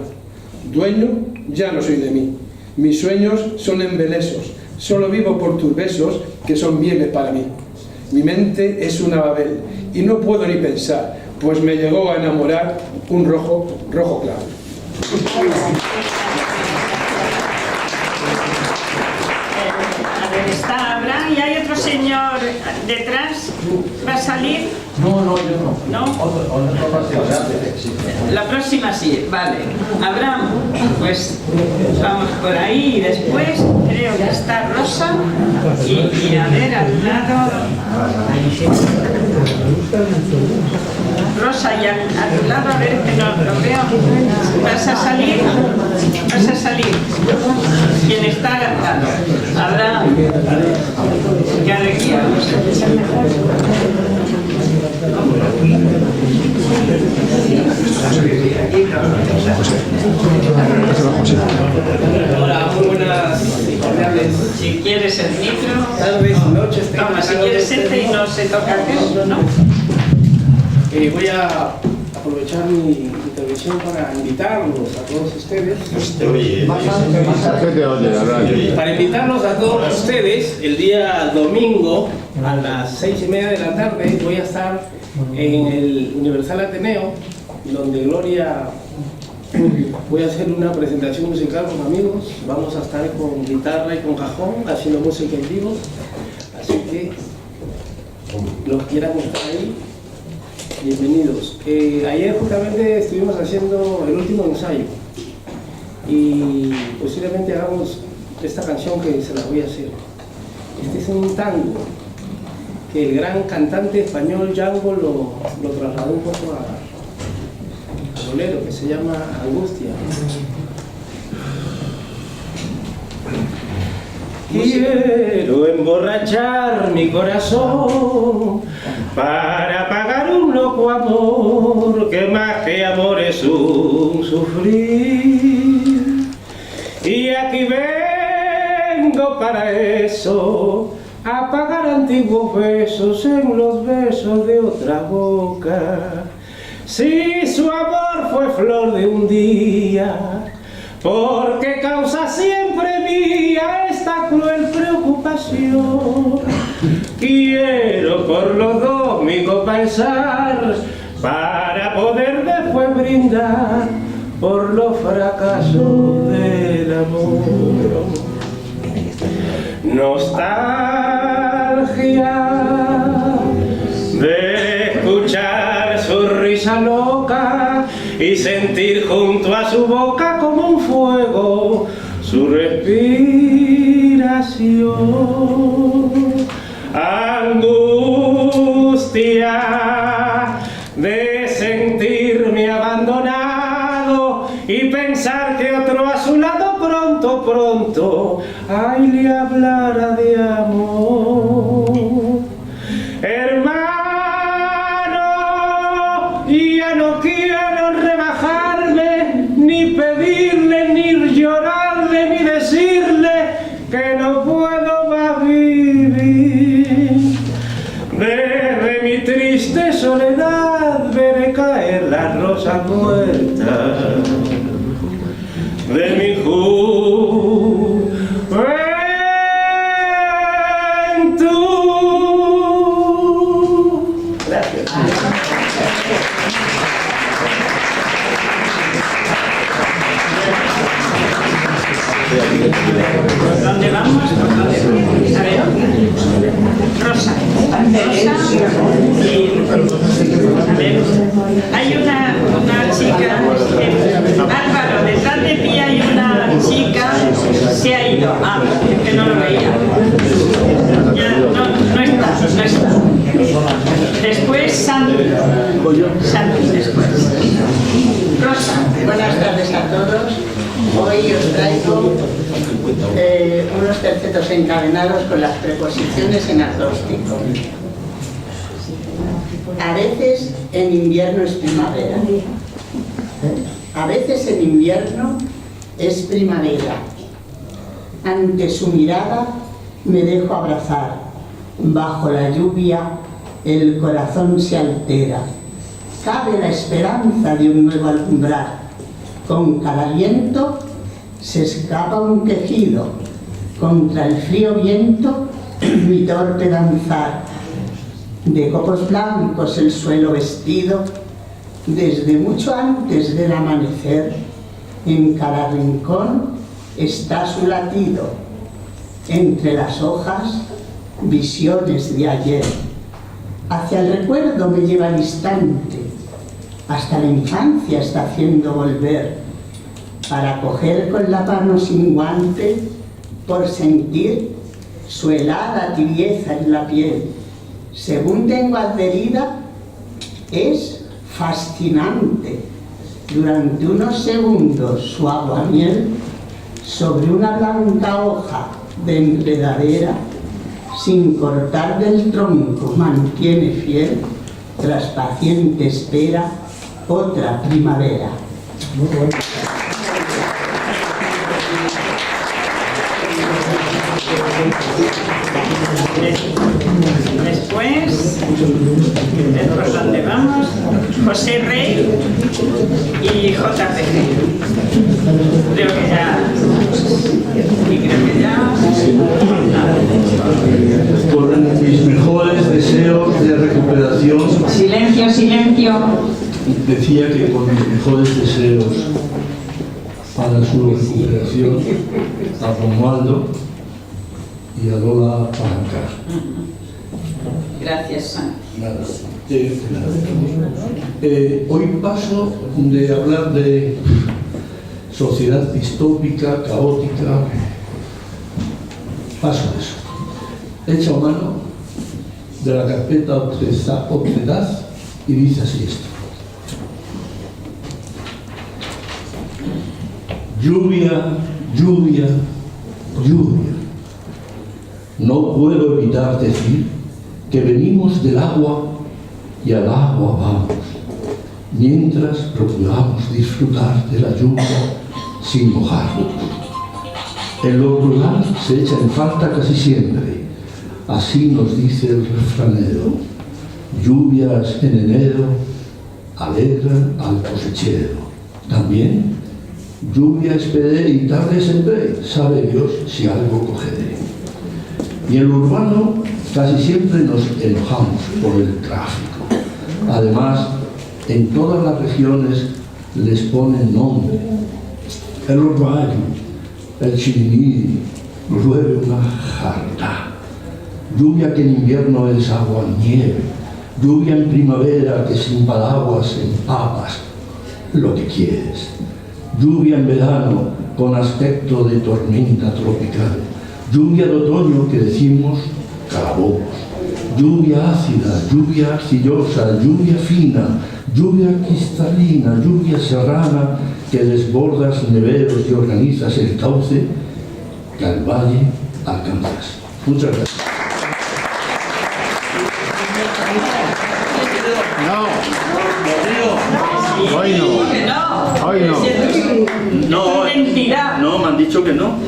Dueño ya no soy de mí. Mis sueños son embelesos. Solo vivo por tus besos que son mieles para mí. Mi mente es una Babel y no puedo ni pensar, pues me llegó a enamorar un rojo clavel. Está Abraham y hay otro señor detrás. ¿Va a salir? No, yo no. ¿No? La próxima sí, vale. Abraham, pues vamos por ahí y después creo que está Rosa y a ver al lado. Rosa y a tu lado, a ver que no lo veo. ¿Vas a salir? ¿Vas a salir? ¿Quién está al lado? Abraham. Qué alegría. Hola, muy buenas tardes. Si quieres el micro. Tardes, noches. Toma, si quieres y no se toca eso, ¿no? Voy a aprovechar mi intervención para invitarlos a todos ustedes. Para invitarlos a todos ustedes, el día domingo a las 6:30 de la tarde voy a estar en el Universal Ateneo, donde Gloria voy a hacer una presentación musical con amigos. Vamos a estar con guitarra y con cajón haciendo música en vivo, así que los que quieran estar ahí, bienvenidos. Ayer justamente estuvimos haciendo el último ensayo y posiblemente hagamos esta canción que se la voy a hacer. Este es un tango que el gran cantante español Django lo trasladó un poco a bolero, que se llama Angustia. Quiero emborrachar mi corazón para pagar un loco amor que más que amor es un sufrir. Y aquí vengo para eso, a pagar antiguos besos en los besos de otra boca. Si su amor fue flor de un día, porque causa siempre mía esta cruel preocupación. Quiero por los dos mi copa alzar, para poder después brindar por los fracasos de amor. Nostalgia de escuchar su risa loca y sentir junto a su boca como un fuego su respiración. Angustia de sentirme abandonado y pensar que otro a su lado pronto, ay, le hablará de amor. Hermano, ya no quiero rebajarme, ni pedirle, ni llorarle, ni decirle que no puedo más vivir. Desde mi triste soledad veré caer las rosas muertas de mi juventud. Gracias. ¿Dónde vamos? A ver, Rosa. Hay una chica, Álvaro, detrás de ti hay una chica, se ha ido, que no lo veía. Ya, no está. Después Santi después. Rosa. Buenas tardes a todos. Hoy os traigo unos tercetos encadenados con las preposiciones en acróstico. A veces en invierno es primavera. A veces en invierno es primavera. Ante su mirada me dejo abrazar. Bajo la lluvia el corazón se altera. Cabe la esperanza de un nuevo alumbrar. Con cada viento se escapa un quejido. Contra el frío viento mi torpe danzar. De copos blancos el suelo vestido. Desde mucho antes del amanecer, en cada rincón está su latido. Entre las hojas, visiones de ayer. Hacia el recuerdo me lleva el instante. Hasta la infancia está haciendo volver, para coger con la mano sin guante, por sentir su helada tibieza en la piel. Según tengo adherida, es fascinante. Durante unos segundos su aguamiel sobre una blanca hoja de enredadera, sin cortar del tronco, mantiene fiel, tras paciente espera, otra primavera. Muy bueno. Después, ¿por dónde vamos? José Rey y JPG. Creo que ya. Con mis mejores deseos de recuperación. Silencio. Decía que con mis mejores deseos para su recuperación a Romualdo y a Lola Palancar. Gracias, Santi. Hoy paso de hablar de sociedad distópica, caótica, paso de eso. He echado mano de la carpeta Obredad y dice así esto. Lluvia, lluvia, lluvia. No puedo evitar decir que venimos del agua y al agua vamos, mientras procuramos disfrutar de la lluvia sin mojarnos. En lo rural se echa en falta casi siempre, así nos dice el refranero. Lluvias en enero alegran al cosechero. También lluvia esperé y tarde sembré, sabe Dios si algo cogeré. Y en lo urbano casi siempre nos enojamos por el tráfico. Además, en todas las regiones les ponen nombre. El urbanismo, el chirimiri, llueve una jarta. Lluvia que en invierno es agua nieve, lluvia en primavera que sin paraguas empapas lo que quieres. Lluvia en verano con aspecto de tormenta tropical. Lluvia de otoño que decimos calabobos. Lluvia ácida, lluvia arcillosa, lluvia fina, lluvia cristalina, lluvia serrana que desbordas neveros y organizas el cauce que al valle alcanzas. Muchas gracias. Hoy no. Hoy no. No, me han dicho que no.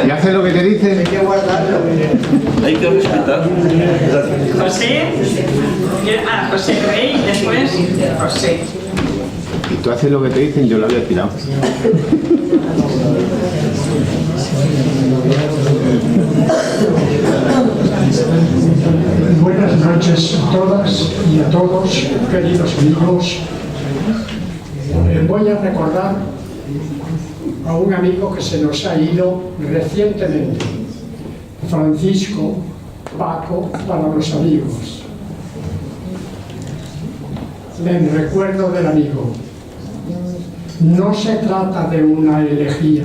¿Y hace lo que te dicen? Hay que guardarlo. Hay que respetar. José, José Rey, después José. Y tú haces lo que te dicen, yo lo había tirado. Buenas noches a todas y a todos, queridos amigos. Voy a recordar a un amigo que se nos ha ido recientemente, Francisco Paco para los amigos. En recuerdo del amigo. No se trata de una elegía,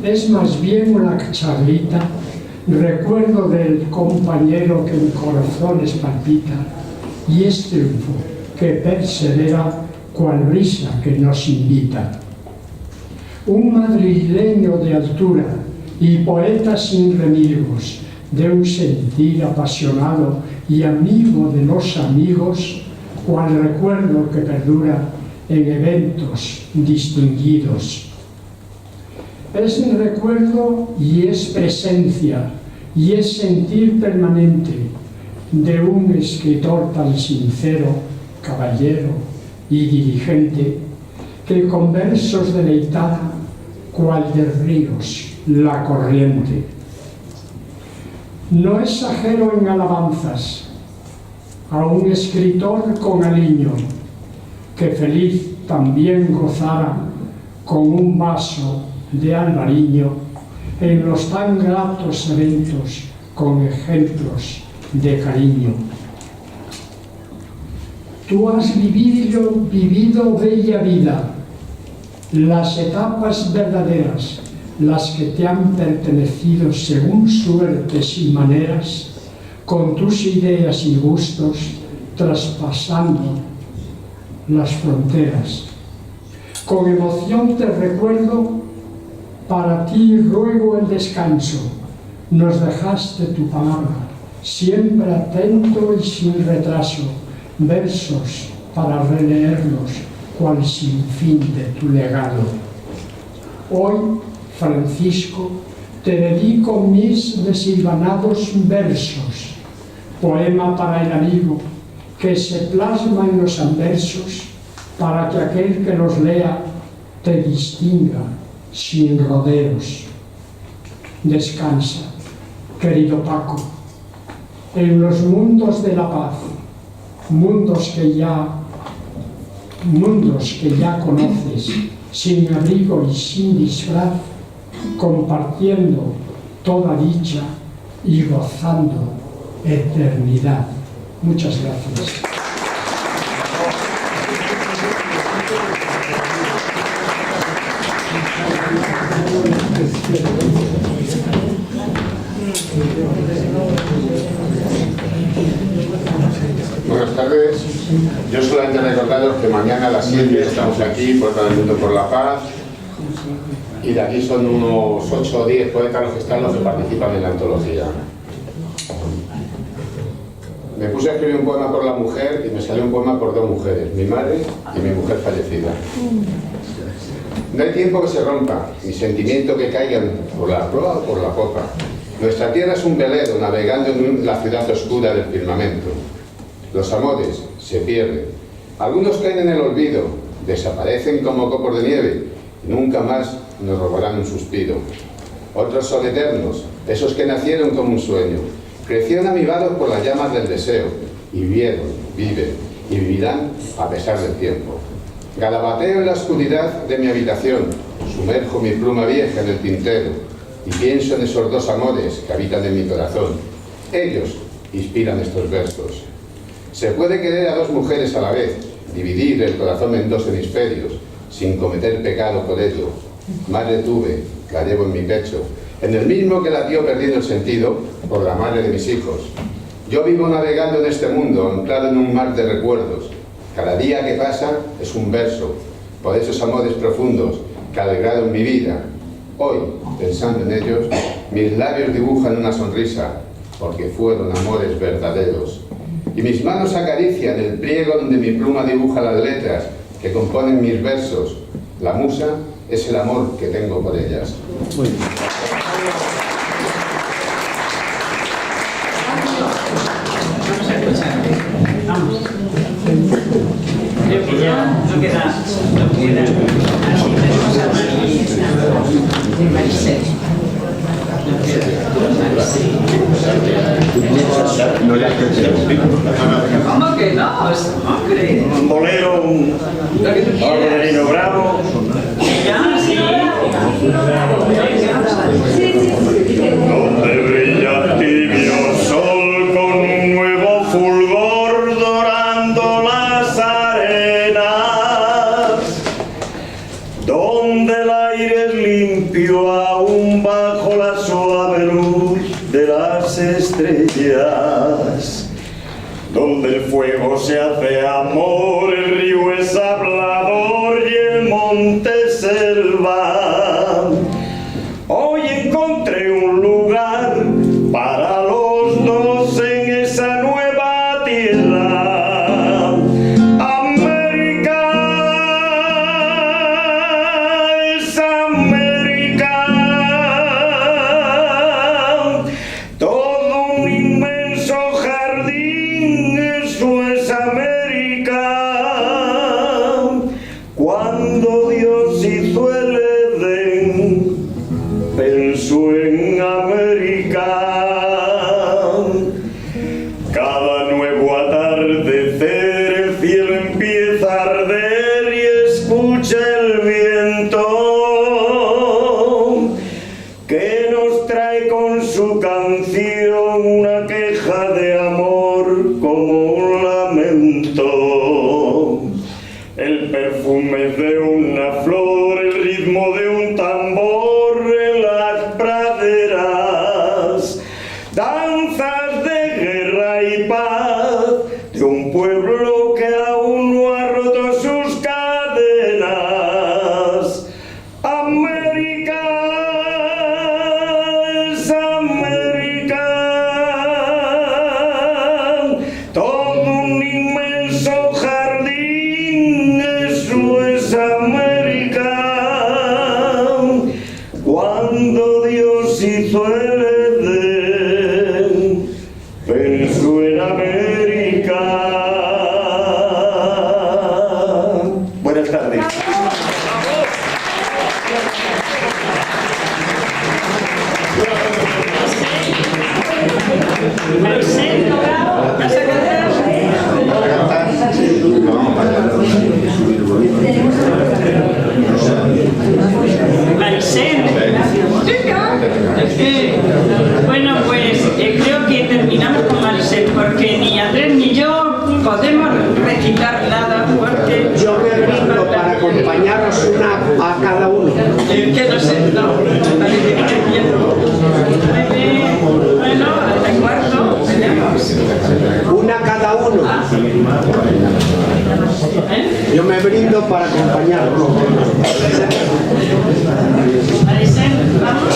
es más bien una charlita, recuerdo del compañero que en corazones palpita, y es triunfo que persevera cual brisa que nos invita. Un madrileño de altura y poeta sin remilgos, de un sentir apasionado y amigo de los amigos, cual recuerdo que perdura en eventos distinguidos. Es recuerdo y es presencia y es sentir permanente de un escritor tan sincero, caballero y dirigente, que con versos deleitara cual de ríos la corriente. No exagero en alabanzas a un escritor con aliño, que feliz también gozara con un vaso de albariño en los tan gratos eventos con ejemplos de cariño. Tú has vivido bella vida, las etapas verdaderas, las que te han pertenecido según suertes y maneras, con tus ideas y gustos traspasando las fronteras. Con emoción te recuerdo, para ti ruego el descanso. Nos dejaste tu palabra, siempre atento y sin retraso, versos para releerlos, cual sin fin de tu legado. Hoy, Francisco, te dedico mis desilvanados versos, poema para el amigo, que se plasma en los anversos, para que aquel que los lea te distinga sin rodeos. Descansa, querido Paco, en los mundos de la paz, mundos que ya conoces, sin abrigo y sin disfraz, compartiendo toda dicha y gozando eternidad. Muchas gracias. Buenas tardes. Yo solamente recordaros que mañana a las 7 estamos aquí por todo el mundo por la paz, y de aquí son unos 8 o 10 poetas los que están, los que participan en la antología. Me puse a escribir un poema por la mujer y me salió un poema por dos mujeres, mi madre y mi mujer fallecida. No hay tiempo que se rompa, ni sentimiento que caigan por la proa o por la popa. Nuestra tierra es un velero navegando en la ciudad oscura del firmamento. Los amores se pierden. Algunos caen en el olvido, desaparecen como copos de nieve y nunca más nos robarán un suspiro. Otros son eternos, esos que nacieron como un sueño. Crecieron avivados por las llamas del deseo y vivieron, viven y vivirán a pesar del tiempo. Galabateo en la oscuridad de mi habitación, sumerjo mi pluma vieja en el tintero y pienso en esos dos amores que habitan en mi corazón. Ellos inspiran estos versos. Se puede querer a dos mujeres a la vez, dividir el corazón en dos hemisferios, sin cometer pecado por ello. Madre tuve, la llevo en mi pecho, en el mismo que latió perdiendo el sentido por la madre de mis hijos. Yo vivo navegando en este mundo, anclado en un mar de recuerdos. Cada día que pasa es un verso, por esos amores profundos que alegraron mi vida. Hoy, pensando en ellos, mis labios dibujan una sonrisa, porque fueron amores verdaderos. Y mis manos acarician el pliego donde mi pluma dibuja las letras que componen mis versos. La musa es el amor que tengo por ellas. Muy bien. Vamos a escuchar. Vamos. Creo que ya no queda. Así tenemos a Maricel. No le haces ¿Cómo que no? Hombre. un bolero, Lo que tú algo de quieras. Nino Bravo. Ya, sí. Donde brilla tibio sol con un nuevo fulgor dorando las arenas, donde el aire es limpio aún bajo la suave luz de las estrellas, donde el fuego se hace amor, el río es hablador y el monte selva. Hoy encontré un lugar para los dos en esa nueva tierra. América es América, todo un inmenso jardín, eso es América. Cuando Dios hizo el Edén, pensó en América. Cada nuevo atardecer el cielo empieza a arder y escucha el viento que nos trae con su canción una queja de amor como un lamento. El perfume de una flor, el ritmo de un tambor en las praderas, danzas de guerra y paz de un pueblo que aún no ha roto sus cadenas. América es América, todo un inmenso jardín, eso es América. Cuando Dios hizo el Edén, pensó en América. Buenas tardes. Maricel, ¿vas a cantar? Maricel, bueno, pues creo que terminamos con Maricel, porque ni Andrés ni yo podemos recitar nada, porque Yo me brindo para acompañaros una a cada uno. que no sé, no, parece que te entiendo. Bueno, hasta el cuarto, tenemos. Una a cada uno. Yo me brindo para acompañaros. Maricel, vamos.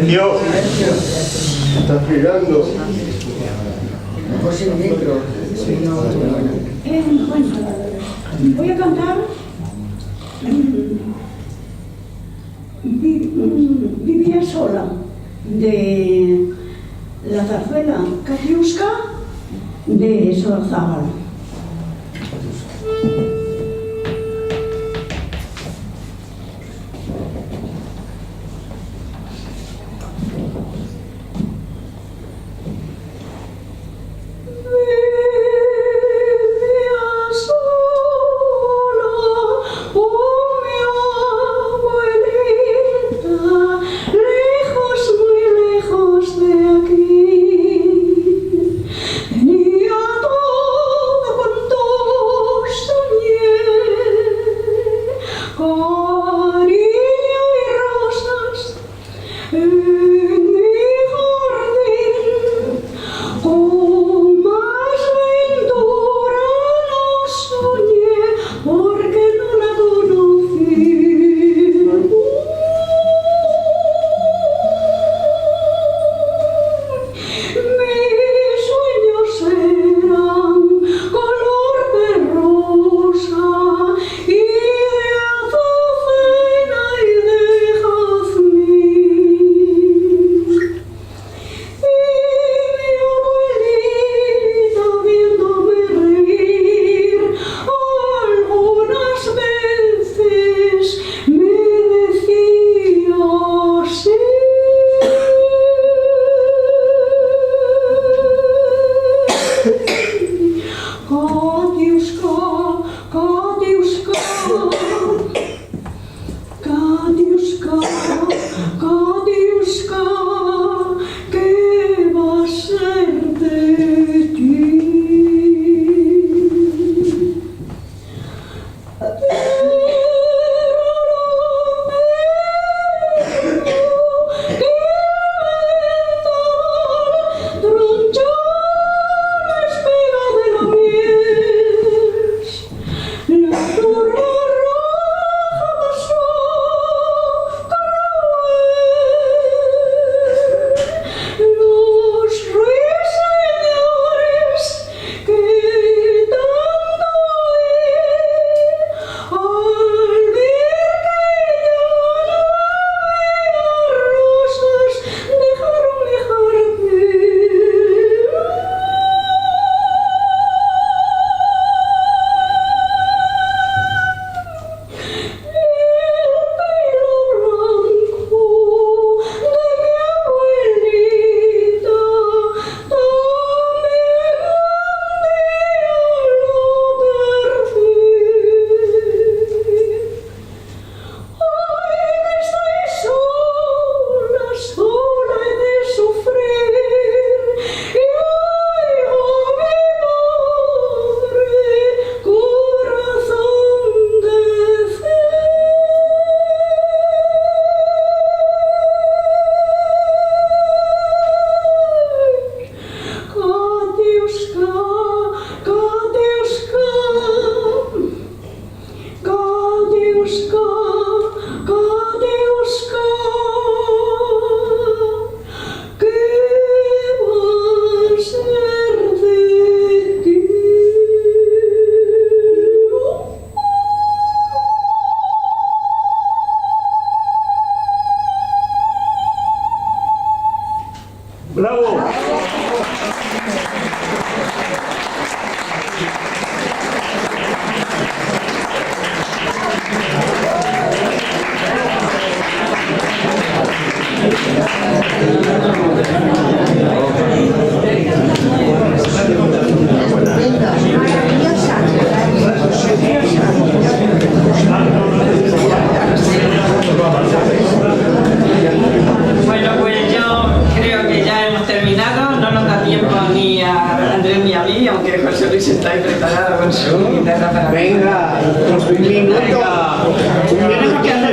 Silencio. Estás mirando. Mejor sin micro. Bueno, voy a cantar Vivía sola, de la zarzuela Katiuska de Sorozábal. Bueno, pues yo creo que ya hemos terminado, no nos da tiempo ni a Andrés ni a mí, aunque José Luis está ahí preparado con su guitarra para... Venga, un minuto. Tenemos que hacer